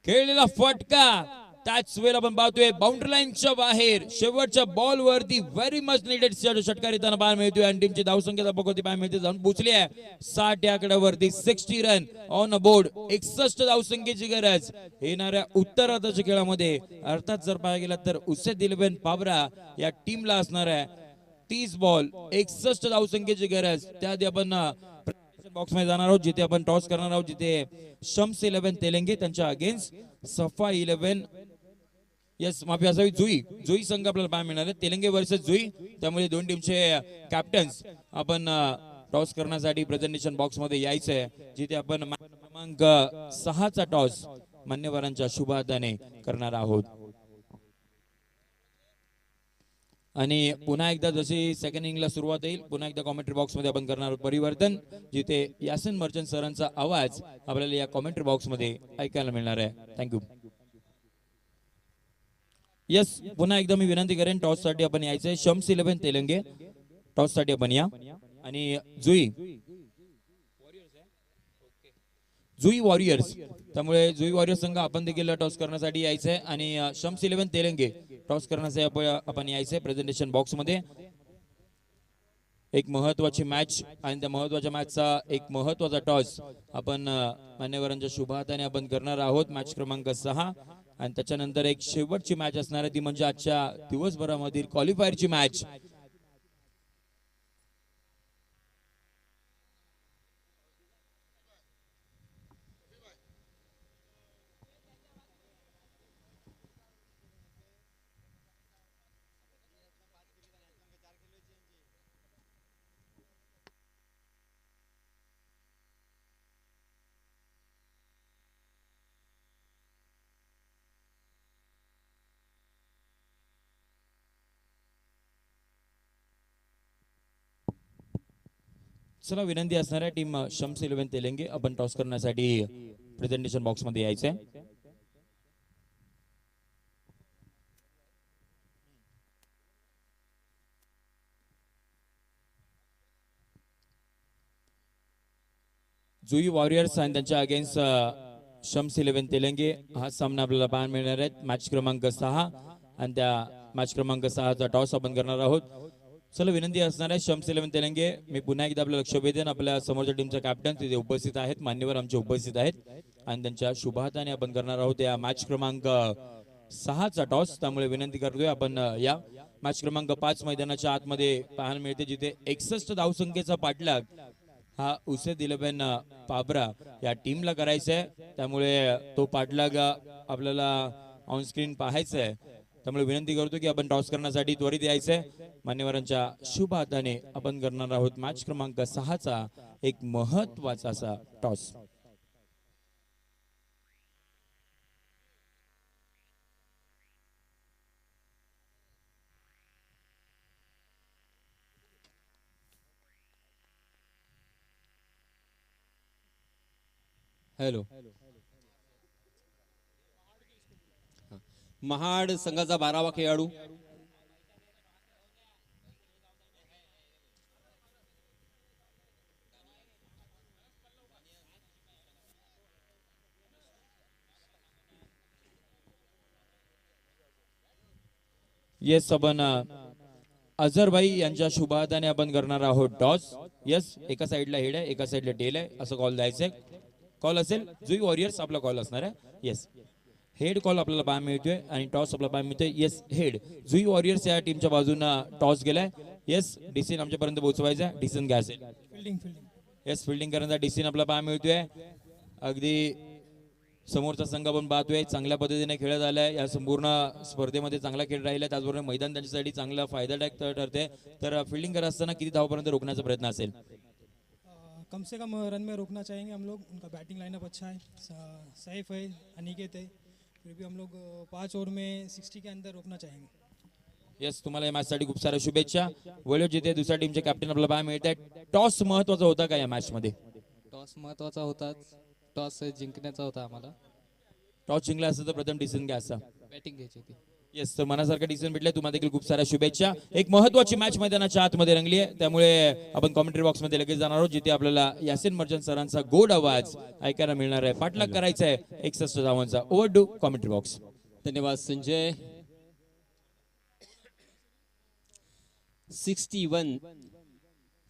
खेळलेला फटका. त्याच वेळेला आपण पाहतोय बाउंड्री लाईनच्या बाहेर शेवटच्या बॉल वरती व्हेरी मच निडेड षटकार येताना पाहायला मिळतोय आणि टीमची धावसंख्या बघते पाहायला मिळते. जाऊन पोहोचली आहे 60 या आकड्यावरती. 60 रन ऑन बोर्ड. 61 धावसंख्येची गरज येणाऱ्या उत्तरार्धाच्या खेळामध्ये. अर्थात जर पाहायला गेला तर उसेद 11 पाबरा या टीमला असणार आहे. 30 बॉल 61 धावसंख्येची गरज. त्याआधी आपण बॉक्स मध्ये जाणार आहोत जिथे आपण टॉस करणार आहोत, जिथे शम्स 11 तेलंगे त्यांच्या अगेन्स्ट सफा 11 यस माफी असावी जुई जुई संघ आपल्याला पाहायला मिळणार आहे तेलंगे वर्सेस जुई त्यामुळे दोन टीमचे कॅप्टन्स आपण टॉस करण्यासाठी प्रेझेंटेशन बॉक्स मध्ये यायचं आहे जिथे आपण क्रमांक 6चा टॉस मान्यवरांच्या शुभ हाताने करणार आहोत आणि पुन्हा एकदा जशी सेकंड इनिंगला सुरुवात येईल पुन्हा एकदा कॉमेंट्री बॉक्स मध्ये आपण करणार आहोत परिवर्तन जिथे यासिन मर्चंट सरांचा आवाज आपल्याला या कॉमेंट्री बॉक्स मध्ये ऐकायला मिळणार आहे थँक्यू यस पुन्हा एकदा मी विनंती करेन टॉस साठी आपण यायचंय शम्स 11 तेलंगे टॉस साठी आपण या आणि जुई जुई वॉरियर्स त्यामुळे जुई वॉरियर्स संघ आपण देखील टॉस करण्यासाठी यायचंय आणि शम्स 11 तेलंगे टॉस करण्यासाठी आपण यायचंय प्रेझेंटेशन बॉक्स मध्ये एक महत्वाची मॅच आणि त्या महत्वाच्या मॅचचा एक महत्वाचा टॉस आपण मान्यवरांच्या शुभ हाताने आपण करणार आहोत मॅच क्रमांक 6 आणि त्याच्यानंतर एक शेवटची मॅच असणार आहे ती म्हणजे आजच्या दिवसभरामधील क्वालिफायरची मॅच चला विनंती असणार आहे टीम शम्स 11 तेलंगे आपण टॉस करण्यासाठी प्रेझेंटेशन बॉक्स मध्ये यायचंय जुई वॉरियर्स आणि त्यांच्या अगेन्स्ट शम्स 11 तेलंगे हा सामना आपल्याला पाहायला मिळणार आहे मॅच क्रमांक 6 आणि त्या मॅच क्रमांक 6चा टॉस आपण करणार आहोत चला विनंती असणार आहे शम्स 11 तेलंगे मी पुन्हा एकदा आपलं लक्ष वेधेन आपल्या समोरच्या टीमचा कॅप्टन तिथे उपस्थित आहेत मान्यवर आमचे उपस्थित आहेत आणि त्यांच्या शुभ हाताने आपण करणार आहोत या मॅच क्रमांक 6चा टॉस त्यामुळे विनंती करतोय आपण या मॅच क्रमांक 5 मैदानाच्या आतमध्ये पाहायला मिळते जिथे 61 धावसंख्येचा पाठलाग हा उसेद 11 पाबरा या टीमला करायचा आहे त्यामुळे तो पाठलाग आपल्याला ऑन स्क्रीन पाहायचा आहे त्यामुळे विनंती करतो की आपण टॉस करण्यासाठी त्वरित यायचंय मान्यवरांच्या शुभ हाताने आपण करणार आहोत मॅच क्रमांक 6चा एक महत्वाचा असा टॉस हॅलो महाड संघाचा 12वा खेळाडू येस आपण अझरभाई यांच्या शुभ हाताने आपण करणार आहोत टॉस येस एका साइडला हेड आहे एका साइडला टेल आहे असं कॉल द्यायचंय कॉल असेल जुई वॉरियर्स आपला कॉल असणार आहे येस हेड कॉल आपल्याला पाहायला मिळतोय आणि टॉस आपल्याला पाहायला मिळतोय येस हेड जुई वॉरियर्स या टीमच्या बाजूनं टॉस गेलाय येस डिसिजन आमच्यापर्यंत पोहोचवायचा डिसिजन घ्या असेल येस फिल्डिंग करण्याचा डिसिजन आपल्याला पाहायला मिळतोय अगदी समोरचा संघ आपण पाहतोय चांगल्या पद्धतीने खेळत आलाय या संपूर्ण स्पर्धेमध्ये चांगला खेळ राहिला त्याचबरोबर मैदान त्यांच्यासाठी चांगला फायदादायक ठरते तर फिल्डिंग करत असताना किती धावपर्यंत रोखण्याचा प्रयत्न असेल कम से कम रन में रोकना चाहेंगे हम लोग उनका बैटिंग लाइनअप अच्छा है सैफ है अनिकेत है फिर भी हम लोग 5 ओवर में 60 के अंदर रोकना चाहेंगे येस तुम्हाला या मॅच साठी खूप साऱ्या शुभेच्छा वळीव जिथे दुसऱ्या टीमचे कॅप्टन आपल्याला पाहायला मिळत आहे टॉस महत्वाचा होता का या मॅच मध्ये टॉस महत्वाचा होता टॉस जिंकण्याचा होता आम्हाला टॉस जिंकला असता तर प्रथम डिसिजन घ्या असा बॅटिंग घ्यायची होती येस तर मनासारखं डिसिजन भेटले तुम्हाला देखील खूप साऱ्या शुभेच्छा एक महत्वाची मॅच मैदानाच्या आतमध्ये रंगली आहे त्यामुळे आपण कॉमेंट्री बॉक्स मध्ये लगेच जाणार आहोत जिथे आपल्याला यासिन मर्चंट सरांचा गोड आवाज ऐकायला मिळणार आहे पाठलाग करायचा आहे 61 धावांचा ओव्हर डू कॉमेंट्री बॉक्स धन्यवाद संजय 61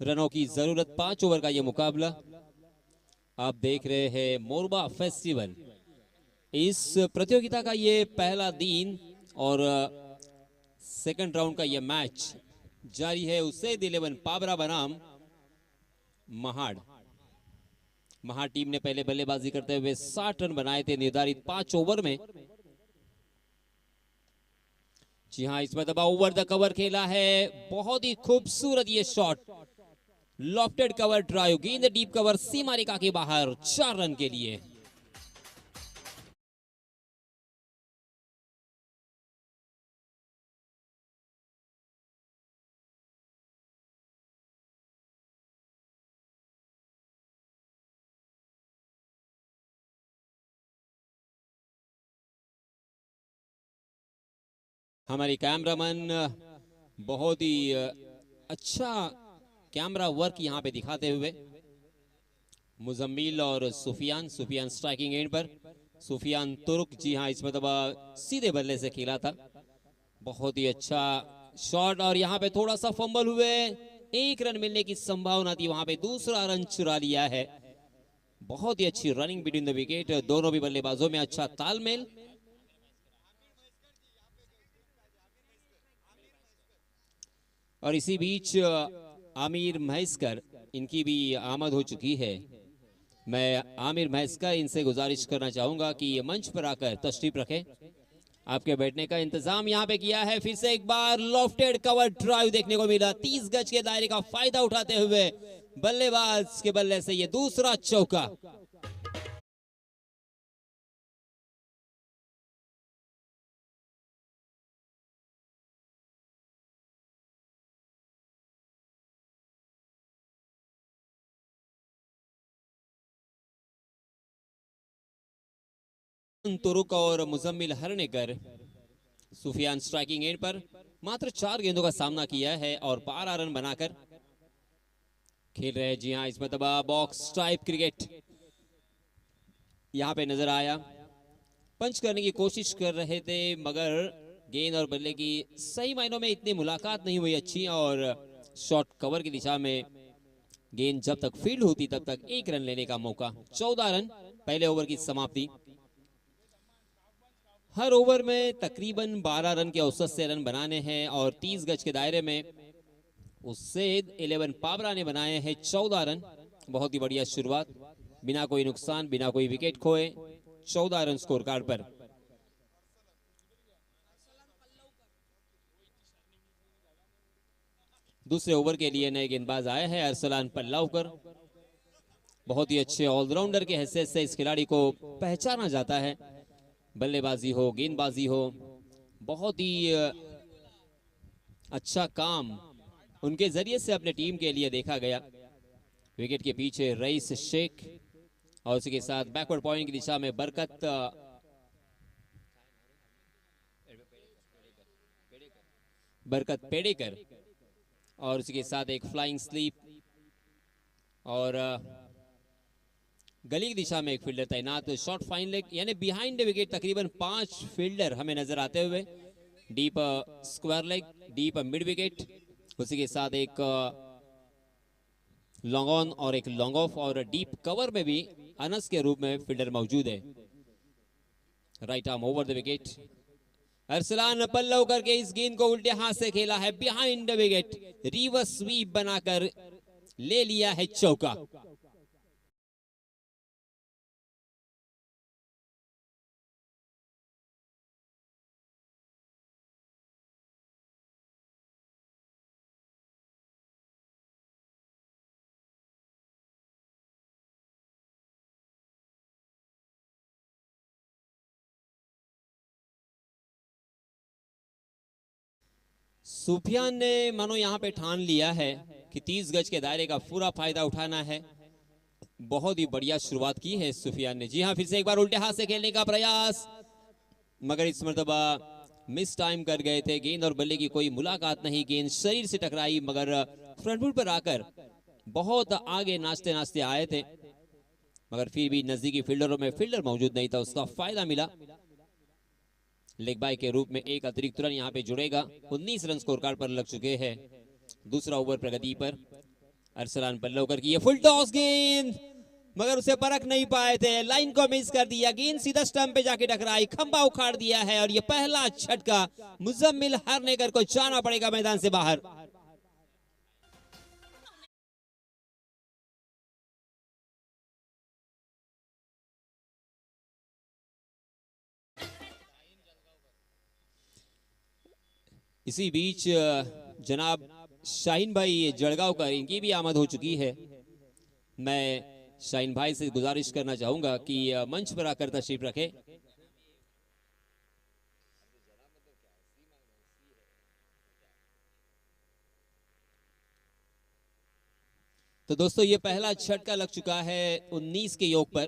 रनों की जरूरत 5 ओवर का ये मुकाबला आप देख रहे हैं मोरबा फेस्टिवल इस प्रतियोगिता का ये पहला दिन और सेकंड राउंड का ये मैच जारी है उसेद 11 पाबरा बनाम महाड़ टीम ने पहले बल्लेबाजी करते हुए 60 रन बनाए थे निर्धारित 5 ओवर में जी हाँ, इस मरतबा ओवर द कवर खेला है, बहुत ही खूबसूरत ये शॉट, लॉफ्टेड कवर ड्राइव, गेंद डीप कवर, सीमा रेखा के बाहर, 4 रन के लिए। हमारे कैमरामैन बहुत ही अच्छा कैमरा वर्क यहाँ पे दिखाते हुए, मुजम्मिल और सुफियान, सुफियान स्ट्राइकिंग एंड पर, सुफियान तुर्क, जी हाँ इस मरतबा सीधे बल्ले से खेला था, बहुत ही अच्छा शॉट, और यहाँ पे थोड़ा सा फंबल हुए, 1 रन मिलने की संभावना थी, वहां पे दूसरा रन चुरा लिया है। बहुत ही अच्छी रनिंग बिटवीन द विकेट, दोनों भी बल्लेबाजों में अच्छा तालमेल। और इसी बीच आमिर महेशकर, इनकी भी आमद हो चुकी है। मैं आमिर महेशकर इनसे गुजारिश करना चाहूंगा कि ये मंच पर आकर तशरीफ रखें, आपके बैठने का इंतजाम यहाँ पे किया है। फिर से एक बार लॉफ्टेड कवर ड्राइव देखने को मिला, 30 गज के दायरे का फायदा उठाते हुए बल्लेबाज के बल्ले से ये दूसरा चौका। तुरुक और मुजम्मिल हरनेकर, सुफियान स्ट्राइकिंग एंड पर मात्र 4 गेंदों का सामना किया है और 12 रन बनाकर खेल रहे हैं। जी हाँ, इस मरतबा बॉक्स टाइप क्रिकेट यहाँ पे नजर आया, पंच करने की कोशिश कर रहे थे मगर गेंद और बल्ले की सही मायनों में इतनी मुलाकात नहीं हुई अच्छी, और शॉर्ट कवर की दिशा में गेंद जब तक फील्ड होती तब तक 1 रन लेने का मौका। 14 रन पहले ओवर की समाप्ति। हर ओवर में तकरीबन 12 रन के औसत से रन बनाने हैं और 30 गज के दायरे में उससे 11 पाबरा ने बनाए हैं 14 रन। बहुत ही बढ़िया शुरुआत, बिना कोई नुकसान, बिना कोई विकेट खोए, 14 रन स्कोर कार्ड पर। दूसरे ओवर के लिए नए गेंदबाज आए हैं अरसलान पल्लावकर, बहुत ही अच्छे ऑलराउंडर के हैसियत से इस खिलाड़ी को पहचाना जाता है, बल्लेबाजी हो गेंदबाजी हो, बहुत ही अच्छा काम उनके जरिए से अपने टीम के लिए देखा गया। विकेट के पीछे रईस शेख और उसके साथ बैकवर्ड पॉइंट की दिशा में बरकत पेड़ेकर और उसके साथ एक फ्लाइंग स्लीप, और गली की दिशा में एक फील्डर तैनात। शॉर्ट फाइन लेग यानी बिहाइंड विकेट तकरीबन 5 फील्डर हमें नजर आते हुए, deep square leg, deep mid wicket, उसी के साथ एक लॉन्ग ऑन और एक लॉन्ग ऑफ, और डीप कवर में भी अनस के रूप में फील्डर मौजूद है। Right arm over the wicket, Arsalan पल्लव करके इस गेंद को उल्टे हाथ से खेला है, बिहाइंड विकेट, रिवर्स स्वीप बनाकर ले लिया है चौका। सुफियान ने मानो यहाँ पे ठान लिया है कि 30 गज के दायरे का पूरा फायदा उठाना है। बहुत ही बढ़िया शुरुआत की है सुफियान ने। जी हाँ, फिर से एक बार उल्टे हाथ से खेलने का प्रयास, मगर इस मर्तबा मिस टाइम कर गए थे, गेंद और बल्ले की कोई मुलाकात नहीं, गेंद शरीर से टकराई मगर फ्रंट फुट पर आकर बहुत आगे नाचते नाचते आए थे, मगर फिर भी नजदीकी फील्डरों में फील्डर मौजूद नहीं था, उसका फायदा मिला। लेग बाय के रूप में एक अतिरिक्त रन यहाँ पे जुड़ेगा। 19 रन स्कोर कार्ड पर लग चुके हैं। दूसरा ओवर प्रगति पर, अरसलान पल्लवकर की ये फुल टॉस गेंद, मगर उसे परख नहीं पाए थे, लाइन को मिस कर दिया, गेंद सीधा स्टंप पे जाके टकराई, खंबा उखाड़ दिया है और ये पहला झटका मुजम्मिल हरनेकर को जाना पड़ेगा मैदान से बाहर। इसी बीच जनाब शाहीन भाई जड़गांवकर इनकी भी आमद हो चुकी है। मैं शाहीन भाई से गुजारिश करना चाहूंगा कि मंच पर आकर तशरीफ रखें। तो दोस्तों ये पहला झटका लग चुका है 19 के योग पर।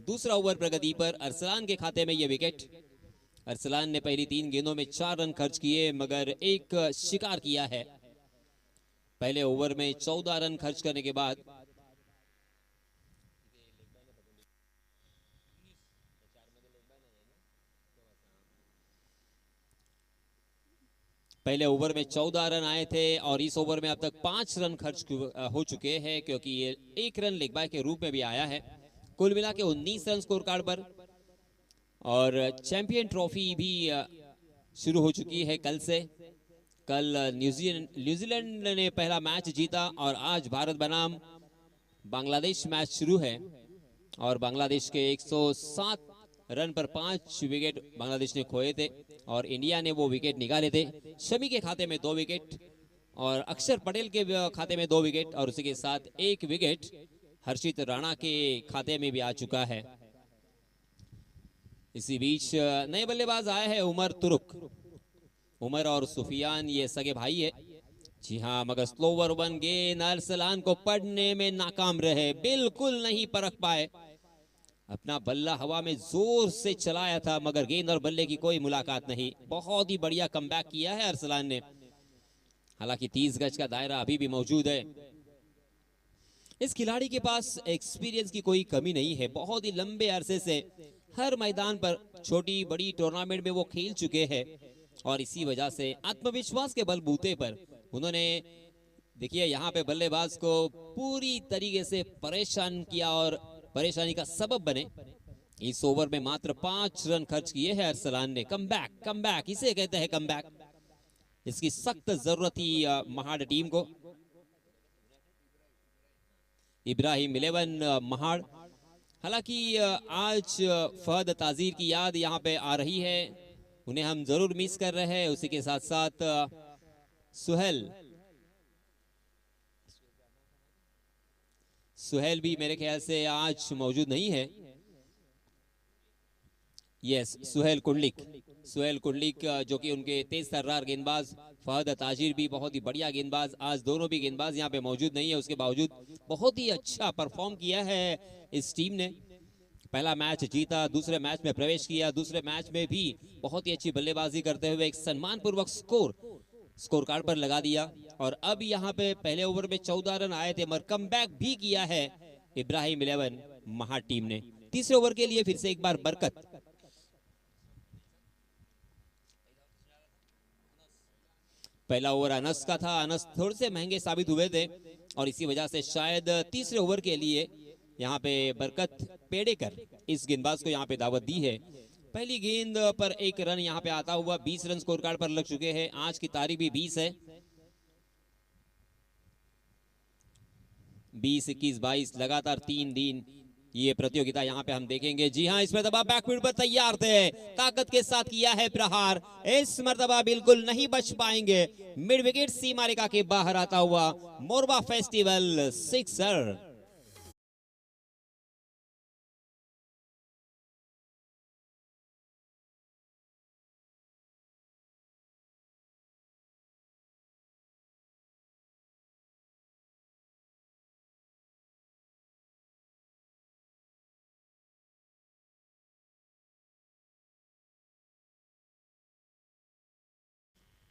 दूसरा ओवर प्रगति पर अरसलान के खाते में ये विकेट। अरसलान ने पहली 3 गेंदों में 4 रन खर्च किए मगर एक शिकार किया है। पहले ओवर में 14 रन खर्च करने के बाद पहले ओवर में 14 रन आए थे और इस ओवर में अब तक 5 रन खर्च हो चुके हैं क्योंकि ये 1 रन लेग बाय के रूप में भी आया है। कुल मिला के 19 रन स्कोर कार्ड पर और चैंपियन ट्रॉफी भी शुरू हो चुकी है कल से। कल न्यूजीलैंड ने पहला मैच जीता और आज भारत बनाम बांग्लादेश मैच शुरू है और बांग्लादेश के 107 रन पर 5 विकेट बांग्लादेश ने खोए थे और इंडिया ने वो विकेट निकाले थे। शमी के खाते में 2 विकेट और अक्षर पटेल के खाते में 2 विकेट और उसी के साथ 1 विकेट हर्षित राणा के खाते में भी आ चुका है। इसी बीच नए बल्लेबाज आए हैं उमर तुरुक। उमर और सुफियान ये सगे भाई है। जी हाँ, मगर स्लोवर 1 गेंद अरसलान को पढ़ने में नाकाम रहे, बिल्कुल नहीं परख पाए। अपना बल्ला हवा में जोर से चलाया था मगर गेंद और बल्ले की कोई मुलाकात नहीं। बहुत ही बढ़िया कमबैक किया है अरसलान ने। हालांकि 30 गज का दायरा अभी भी मौजूद है। इस खिलाड़ी के पास एक्सपीरियंस की कोई कमी नहीं है। बहुत ही लंबे अरसे से हर मैदान पर छोटी बड़ी टूर्नामेंट में वो खेल चुके हैं और इसी वजह से आत्मविश्वास के बलबूते पर उन्होंने देखिए यहाँ पे बल्लेबाज को पूरी तरीके से परेशान किया और परेशानी का सबब बने। इस ओवर में मात्र 5 रन खर्च किए हैं अरसलान ने। कमबैक इसे कहते हैं कमबैक। इसकी सख्त जरूरत थी महाड़ टीम को। इब्राहिम 11 महाड़। हालांकि आज फहद ताजीर की याद यहाँ पे आ रही है, उन्हें हम जरूर मिस कर रहे हैं। उसी के साथ साथ सुहेल भी मेरे ख्याल से आज मौजूद नहीं है। यस, सुहेल कुंडलिक जो कि उनके तेज तर्रार गेंदबाज। फहद ताजिर भी बहुत ही बढ़िया गेंदबाज। आज दोनों भी गेंदबाज यहाँ पे मौजूद नहीं है। उसके बावजूद बहुत ही अच्छा परफॉर्म किया है इस टीम ने। पहला मैच जीता, दूसरे मैच में प्रवेश किया, दूसरे मैच में भी बहुत ही अच्छी बल्लेबाजी करते हुए एक सम्मानपूर्वक स्कोर कार्ड पर लगा दिया। और अब यहाँ पे पहले ओवर में 14 रन आए थे मगर कमबैक भी किया है इब्राहिम 11 महाड़ टीम ने। तीसरे ओवर के लिए फिर से एक बार बरकत। पहला ओवर अनस का था। अनस थोड़े से महंगे साबित हुए थे और इसी वजह से शायद तीसरे ओवर के लिए यहाँ पे बरकत पेड़ेकर इस गेंदबाज को यहाँ पे दावत दी है। पहली गेंद पर 1 रन यहाँ पे आता हुआ 20 रन स्कोर कार्ड पर लग चुके हैं। आज की तारीख भी 20 है। 20, 21, 22 लगातार 3 दिन ये प्रतियोगिता यहाँ पे हम देखेंगे। जी हाँ, इस मरतबा बैकफील्ड पर तैयार थे, ताकत के साथ किया है प्रहार। इस मरतबा बिल्कुल नहीं बच पाएंगे। मिड विकेट सीमा रेखा के बाहर आता हुआ मोरबा फेस्टिवल सिक्सर।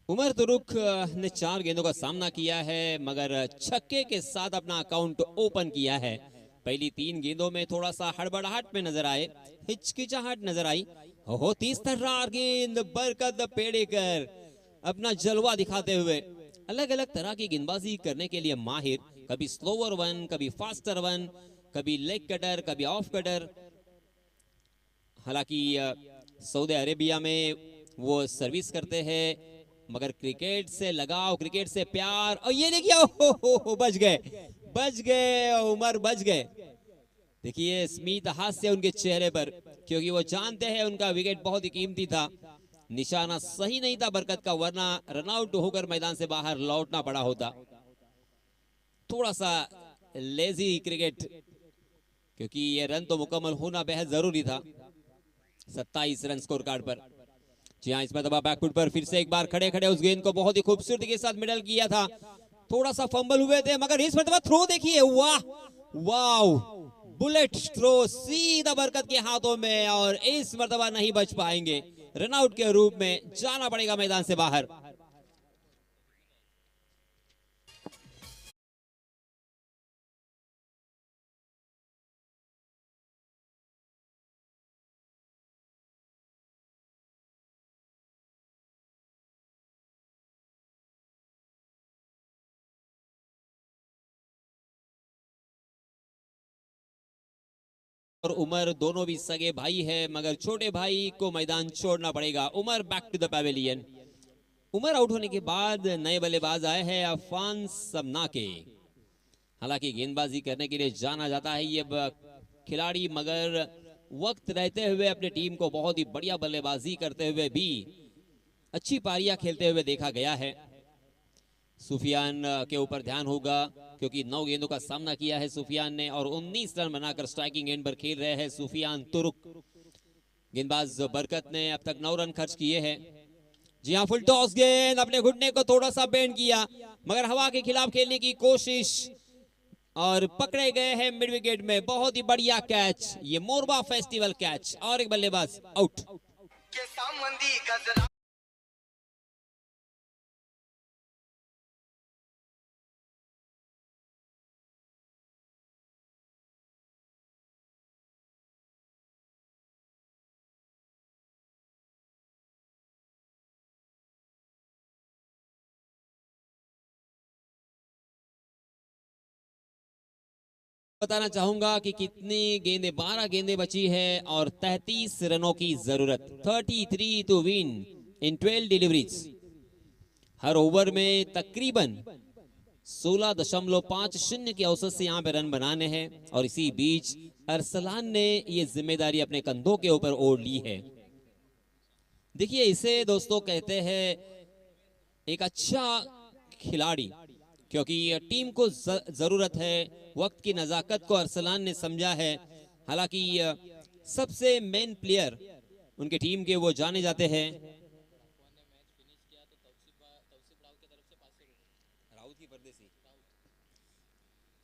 उमर तुरुक ने 4 गेंदों का सामना किया है मगर छक्के के साथ अपना अकाउंट ओपन किया है। पहली 3 गेंदों में थोड़ा सा हड़बड़ाहट में नजर आए, हिचकिचाहट नजर आई। हो 30 तर्रार गेंद बरकत पेड़ेकर अपना जलवा दिखाते हुए अलग अलग तरह की गेंदबाजी करने के लिए माहिर। कभी स्लोवर 1, कभी फास्टर 1, कभी लेग कटर, कभी ऑफ कटर। हालांकि सऊदी अरेबिया में वो सर्विस करते हैं मगर क्रिकेट से लगाव, क्रिकेट से प्यार। और ये देखिए बच गए उमर, बच गए। देखिए स्मित हास्य उनके चेहरे पर क्योंकि वो जानते हैं उनका विकेट बहुत ही कीमती था। निशाना सही नहीं था बरकत का, वरना रनआउट होकर मैदान से बाहर लौटना पड़ा होता। थोड़ा सा लेजी क्रिकेट, क्योंकि ये रन तो मुकम्मल होना बेहद जरूरी था। 27 रन स्कोर कार्ड पर। जी हाँ, इसमें दबा बैकफुट पर फिर से एक बार खड़े खड़े उस गेंद को बहुत ही खूबसूरती के साथ मिडल किया था। थोड़ा सा फंबल हुए थे, मगर इस मरतबा थ्रो देखिए, वाह वाह, बुलेट थ्रो सीधा बरकत के हाथों में, और इस मरतबा नहीं बच पाएंगे। रनआउट के रूप में जाना पड़ेगा मैदान से बाहर। और उमर दोनों भी सगे भाई है, मगर छोटे भाई को मैदान छोड़ना पड़ेगा। Umar back to the pavilion. Umar आउट होने के बाद नए बल्लेबाज आए हैं अफान सबनाके। हालांकि गेंदबाजी करने के लिए जाना जाता है ये खिलाड़ी, मगर वक्त रहते हुए अपने टीम को बहुत ही बढ़िया बल्लेबाजी करते हुए भी अच्छी पारियां खेलते हुए देखा गया है। सुफियान के ऊपर ध्यान होगा, क्योंकि 9 गेंदों का सामना किया है सुफियान ने, और 19 रन बनाकर स्ट्राइकिंग एंड पर खेल रहे हैं सुफियान तुर्क। गेंदबाज बरकत ने अब तक 9 रन खर्च किए हैं। जी हाँ, फुल टॉस गेंद, अपने घुटने को थोड़ा सा बेंड किया, मगर हवा के खिलाफ खेलने की कोशिश, और पकड़े गए हैं मिड विकेट में। बहुत ही बढ़िया कैच, ये मोरबा फेस्टिवल कैच, और एक बल्लेबाज आउट। बताना चाहूंगा कि कितनी गेंदें, 12 गेंदें बची है और 33 रनों की जरूरत। 33 टू विन इन 12 डिलीवरीज। हर ओवर में तकरीबन 16.50 के औसत से यहाँ पे रन बनाने हैं, और इसी बीच अरसलान ने ये जिम्मेदारी अपने कंधों के ऊपर ओढ़ ली है। देखिए, इसे दोस्तों कहते हैं एक अच्छा खिलाड़ी, क्योंकि टीम को जरूरत है। वक्त की नजाकत को अरसलान ने समझा है। हालांकि सबसे मेन प्लेयर उनके टीम के वो जाने जाते हैं।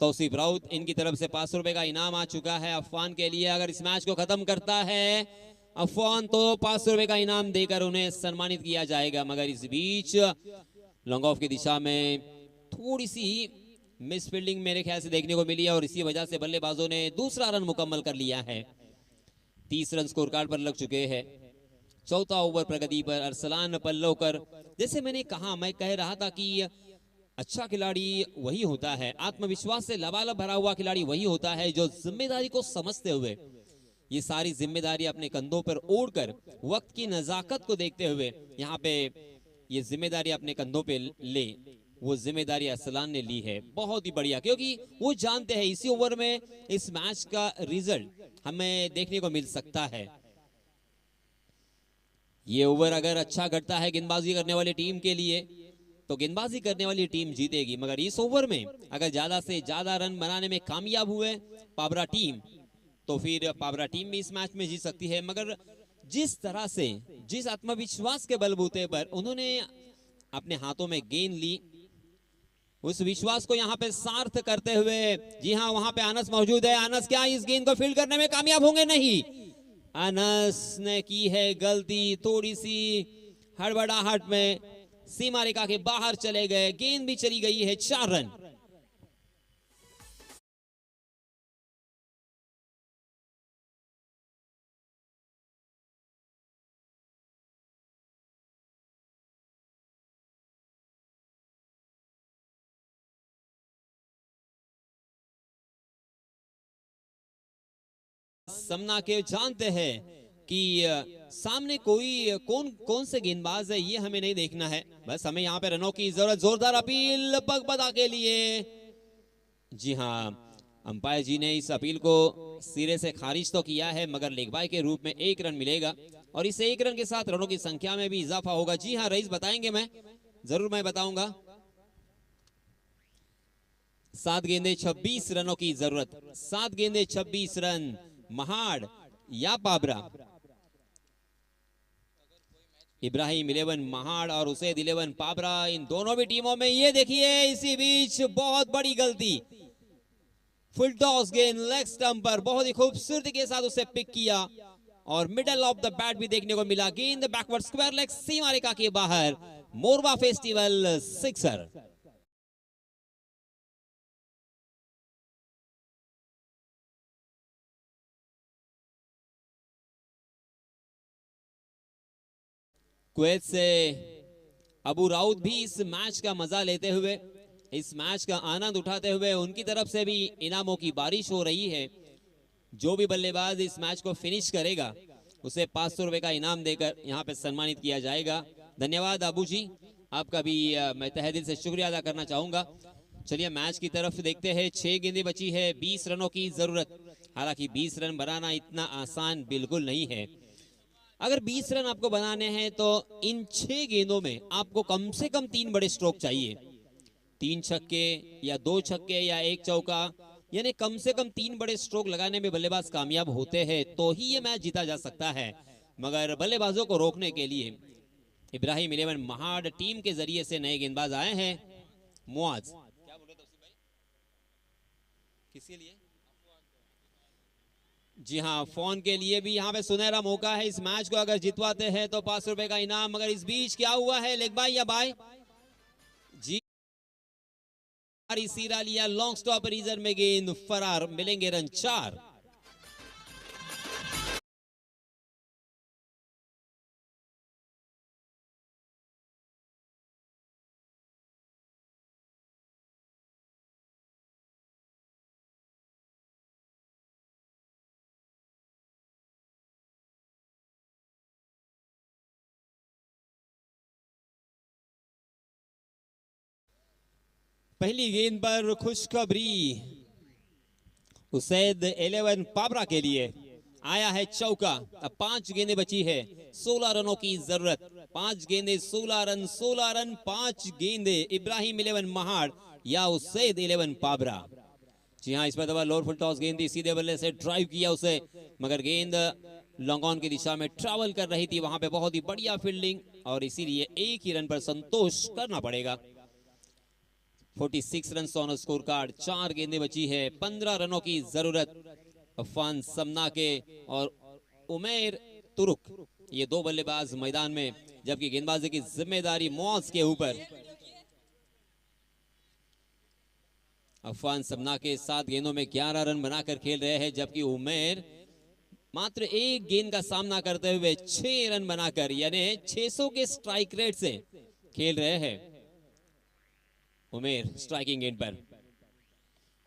तौसीफ राउत, इनकी तरफ से 500 रुपए का इनाम आ चुका है अफवान के लिए। अगर इस मैच को खत्म करता है अफवान, तो 500 रुपए का इनाम देकर उन्हें सम्मानित किया जाएगा। मगर इस बीच लॉन्ग ऑफ की दिशा में थोड़ी सी मिस फील्डिंग मेरे ख्याल से देखने को मिली है, और इसी वजह से बल्लेबाजों ने दूसरा रन मुकम्मल कर लिया है। 30 रन स्कोर कार्ड पर लग चुके हैं। चौथा ओवर प्रगति पर अरसलान पल्लोकर। जैसे मैंने कहा, मैं कह रहा था कि अच्छा खिलाड़ी वही होता है, आत्मविश्वास से लबालब भरा हुआ खिलाड़ी वही होता है जो जिम्मेदारी को समझते हुए ये सारी जिम्मेदारी अपने कंधों पर ओढ़कर, वक्त की नजाकत को देखते हुए यहाँ पे ये जिम्मेदारी अपने कंधों पे ले, वो जिम्मेदारी अरसलान ने ली है। बहुत ही बढ़िया, क्योंकि वो जानते हैं इसी ओवर में इस मैच का रिजल्ट हमें देखने को मिल सकता है। ये ओवर अगर अच्छा घटता है गेंदबाजी करने वाली टीम के लिए, तो गेंदबाजी करने वाली टीम जीतेगी। मगर इस ओवर में अगर ज्यादा से ज्यादा रन बनाने में कामयाब हुए पाबरा टीम, तो फिर पाबरा टीम भी इस मैच में जीत सकती है। मगर जिस तरह से, जिस आत्मविश्वास के बलबूते पर उन्होंने अपने हाथों में गेंद ली, उस विश्वास को यहाँ पे सार्थ करते हुए, जी हाँ, वहां पे अनस मौजूद है। अनस क्या इस गेंद को फील्ड करने में कामयाब होंगे? नहीं, अनस ने की है गलती। थोड़ी सी हड़बड़ाहट में सीमा रेखा के बाहर चले गए, गेंद भी चली गई है। 4 रन। समना के जानते हैं कि सामने कौन से गेंदबाज है, ये हमें नहीं देखना है, बस हमें यहाँ पे रनों की जरूरत। जोरदार अपील बगबदा के लिए। जी हाँ, अंपायर जी ने इस अपील को सिरे से खारिज तो किया है, मगर लेग बाय के रूप में 1 रन मिलेगा। और इस 1 रन के साथ रनों की संख्या में भी इजाफा होगा। जी हाँ रईस बताएंगे, मैं बताऊंगा। 7 गेंदे 26 रनों की जरूरत, 7 गेंदे 26 रन। महाड़ या पाबरा? इब्राहिम 11 महाड़ और उसैद 11 पाबरा, इन दोनों भी टीमों में ये देखिए इसी बीच बहुत बड़ी गलती। फुल टॉस गेंद लेग स्टंप पर बहुत ही खूबसूरती के साथ उसे पिक किया और मिडल ऑफ द बैट भी देखने को मिला। गेंद बैकवर्ड स्क्वायर लेग सीमा रेखा के बाहर। Morba festival sixer. कुवैत से अबू राउद भी इस मैच का मजा लेते हुए, इस मैच का आनंद उठाते हुए, उनकी तरफ से भी इनामों की बारिश हो रही है। जो भी बल्लेबाज इस मैच को फिनिश करेगा उसे 500 रुपए का इनाम देकर यहाँ पे सम्मानित किया जाएगा। धन्यवाद अबू जी, आपका भी मैं तहे दिल से शुक्रिया अदा करना चाहूंगा। चलिए मैच की तरफ देखते हैं। 6 गेंदें बची है, 20 रनों की जरूरत। हालांकि 20 रन बनाना इतना आसान बिल्कुल नहीं है। अगर 20 रन आपको बनाने हैं तो इन 6 गेंदों में आपको कम से कम 3 बड़े स्ट्रोक चाहिए। 3 छक्के या 2 छक्के या 1 चौका, यानी कम से कम 3 बड़े स्ट्रोक लगाने में बल्लेबाज कामयाब होते हैं तो ही ये मैच जीता जा सकता है। मगर बल्लेबाजों को रोकने के लिए इब्राहिम 11 महाड़ टीम के जरिए से नए गेंदबाज आए हैं। मुआज क्या बोल रहे थे भाई, किसके लिए? जी हाँ, फोन के लिए भी यहाँ पे सुनहरा मौका है। इस मैच को अगर जितवाते हैं तो 500 रुपए का इनाम। मगर इस बीच क्या हुआ है, लेग बाय या बाय? जी सीरा लिया, लॉन्ग स्टॉप रीजर में गेंद फरार, मिलेंगे रन 4। पहली गेंद पर खुशखबरी उसैद 11 पाबरा के लिए आया है चौका। अब 5 गेंदें बची है, 16 रनों की जरूरत। 5 गेंदें 16 रन, 16 रन 5 गेंदें। इब्राहिम 11 महाड़ या उसैद 11 पाबरा। जी हाँ, इस पर लोअर फुल टॉस गेंद थी, सीधे बल्ले से ड्राइव किया उसे, मगर गेंद लॉन्ग ऑन की दिशा में ट्रैवल कर रही थी। वहां पे बहुत ही बढ़िया फील्डिंग और इसीलिए एक ही रन पर संतोष करना पड़ेगा। 46 रन ऑन स्कोर कार्ड। 4 गेंदें बची है, 15 रनों की जरूरत। अफान समना के और उमेर तुरुक, ये 2 बल्लेबाज मैदान में, जबकि गेंदबाजी की जिम्मेदारी मौज के ऊपर। अफान समना के 7 गेंदों में 11 रन बनाकर खेल रहे हैं, जबकि उमेर मात्र 1 गेंद का सामना करते हुए 6 रन बनाकर, यानी 600 के स्ट्राइक रेट से खेल रहे हैं। उमेर स्ट्राइकिंग गेंद पर,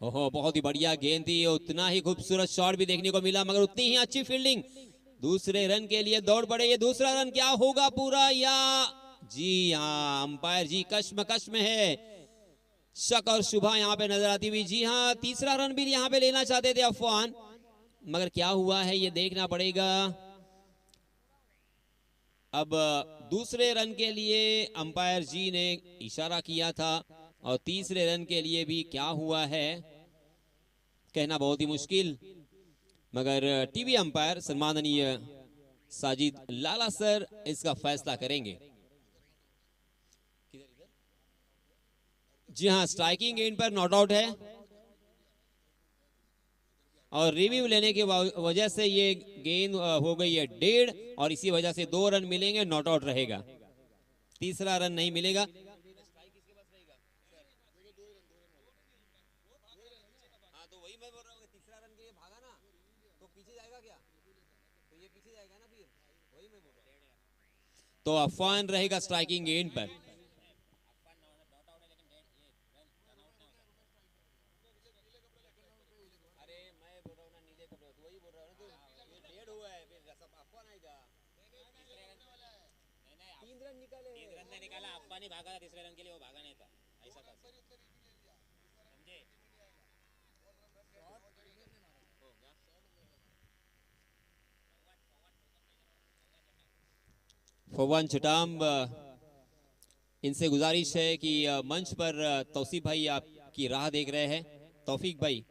ओहो बहुत ही बढ़िया गेंद थी, उतना ही खूबसूरत शॉट भी देखने को मिला, मगर उतनी ही अच्छी फील्डिंग। दूसरे रन के लिए दौड़ पड़े। ये दूसरा रन क्या होगा पूरा, या जी हाँ अंपायर जी कश्मकश में है। शक और शुभा यहाँ पे नजर आती हुई। जी हाँ, तीसरा रन भी यहाँ पे लेना चाहते थे अफवान, मगर क्या हुआ है ये देखना पड़ेगा। अब दूसरे रन के लिए अंपायर जी ने इशारा किया था और तीसरे रन के लिए भी क्या हुआ है कहना बहुत ही मुश्किल, मगर टीवी अंपायर सम्माननीय साजिद लाला सर इसका फैसला करेंगे। जी हाँ, स्ट्राइकिंग गेंद पर नॉट आउट है और रिव्यू लेने की वजह से ये गेंद हो गई है 1.5 और इसी वजह से 2 रन मिलेंगे, नॉट आउट रहेगा। तीसरा रन नहीं मिलेगा। हाँ तो वही मैं बोल रहा हूँ, तीसरा रन के लिए भागा ना तो पीछे जाएगा क्या, तो ये पीछे जाएगा ना, फिर वही मैं बोल रहा हूँ। तो अफवान रहेगा स्ट्राइकिंग गेंद पर। निकाला अफवान ही भागा था तीसरे रन के लिए, वो भागा नहीं था, ऐसा था समझे। फवान चटाम, इनसे गुजारिश है कि मंच पर तौसीफ भाई आपकी राह देख रहे हैं। तौफीक भाई,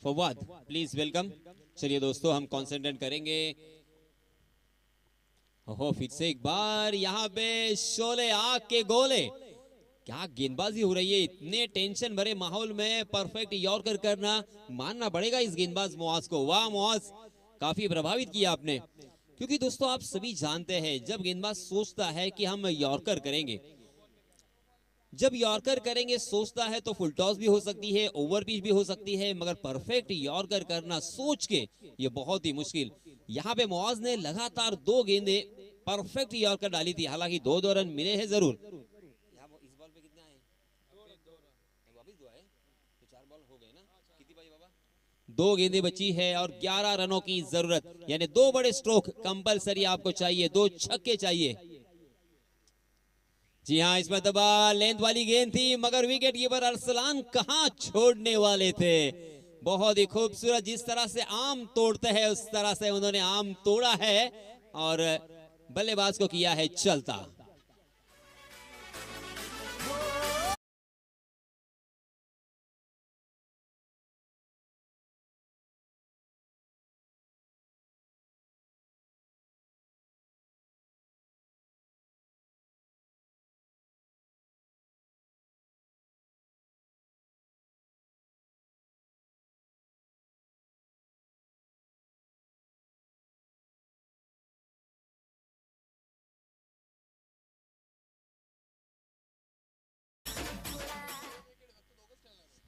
फवाद प्लीज वेलकम। चलिए दोस्तों, हम कंसंट्रेट करेंगे। ओहो, फिर से एक बार यहाँ पे शोले आग के गोले, क्या गेंदबाजी हो रही है। इतने टेंशन भरे माहौल में परफेक्ट यॉर्कर करना, मानना पड़ेगा इस गेंदबाज मुआज को। वाह मुआज, काफी प्रभावित किया आपने। क्योंकि दोस्तों आप सभी जानते हैं, जब गेंदबाज सोचता है कि हम यॉर्कर करेंगे, जब यॉर्कर करेंगे सोचता है, तो फुल टॉस भी हो सकती है, ओवर पिच भी हो सकती है, मगर परफेक्ट यॉर्कर करना सोच के ये बहुत ही मुश्किल। यहाँ पे मुआज ने लगातार 2 गेंदे परफेक्ट यॉर्कर डाली थी। हालांकि 2 रन मिले हैं जरूर। इस बॉल पे कितना है? 2 गेंदें बची है और 11 रनों की जरूरत, यानी 2 बड़े स्ट्रोक कंपलसरी आपको चाहिए, 2 छक्के चाहिए। जी हाँ, इस मरतबा लेंथ वाली गेंद थी, मगर विकेट कीपर अरसलान कहां छोड़ने वाले थे। बहुत ही खूबसूरत, जिस तरह से आम तोड़ते हैं उस तरह से उन्होंने आम तोड़ा है और बल्लेबाज को किया है चलता।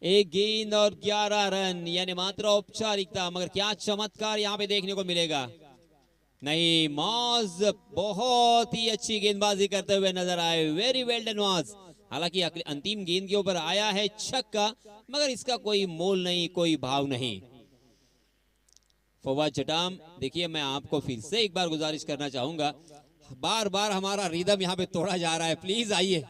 एक गेंद और 11 रन, यानी मात्र औपचारिकता, मगर क्या चमत्कार यहाँ पे देखने को मिलेगा। नहीं, मौज बहुत ही अच्छी गेंदबाजी करते हुए नजर आए। वेरी वेल डन मौज। हालांकि अंतिम गेंद के ऊपर आया है छक्का, मगर इसका कोई मोल नहीं, कोई भाव नहीं। फवाद चटाम, देखिए मैं आपको फिर से एक बार गुजारिश करना चाहूंगा, बार बार हमारा रिदम यहाँ पे तोड़ा जा रहा है, प्लीज आइए।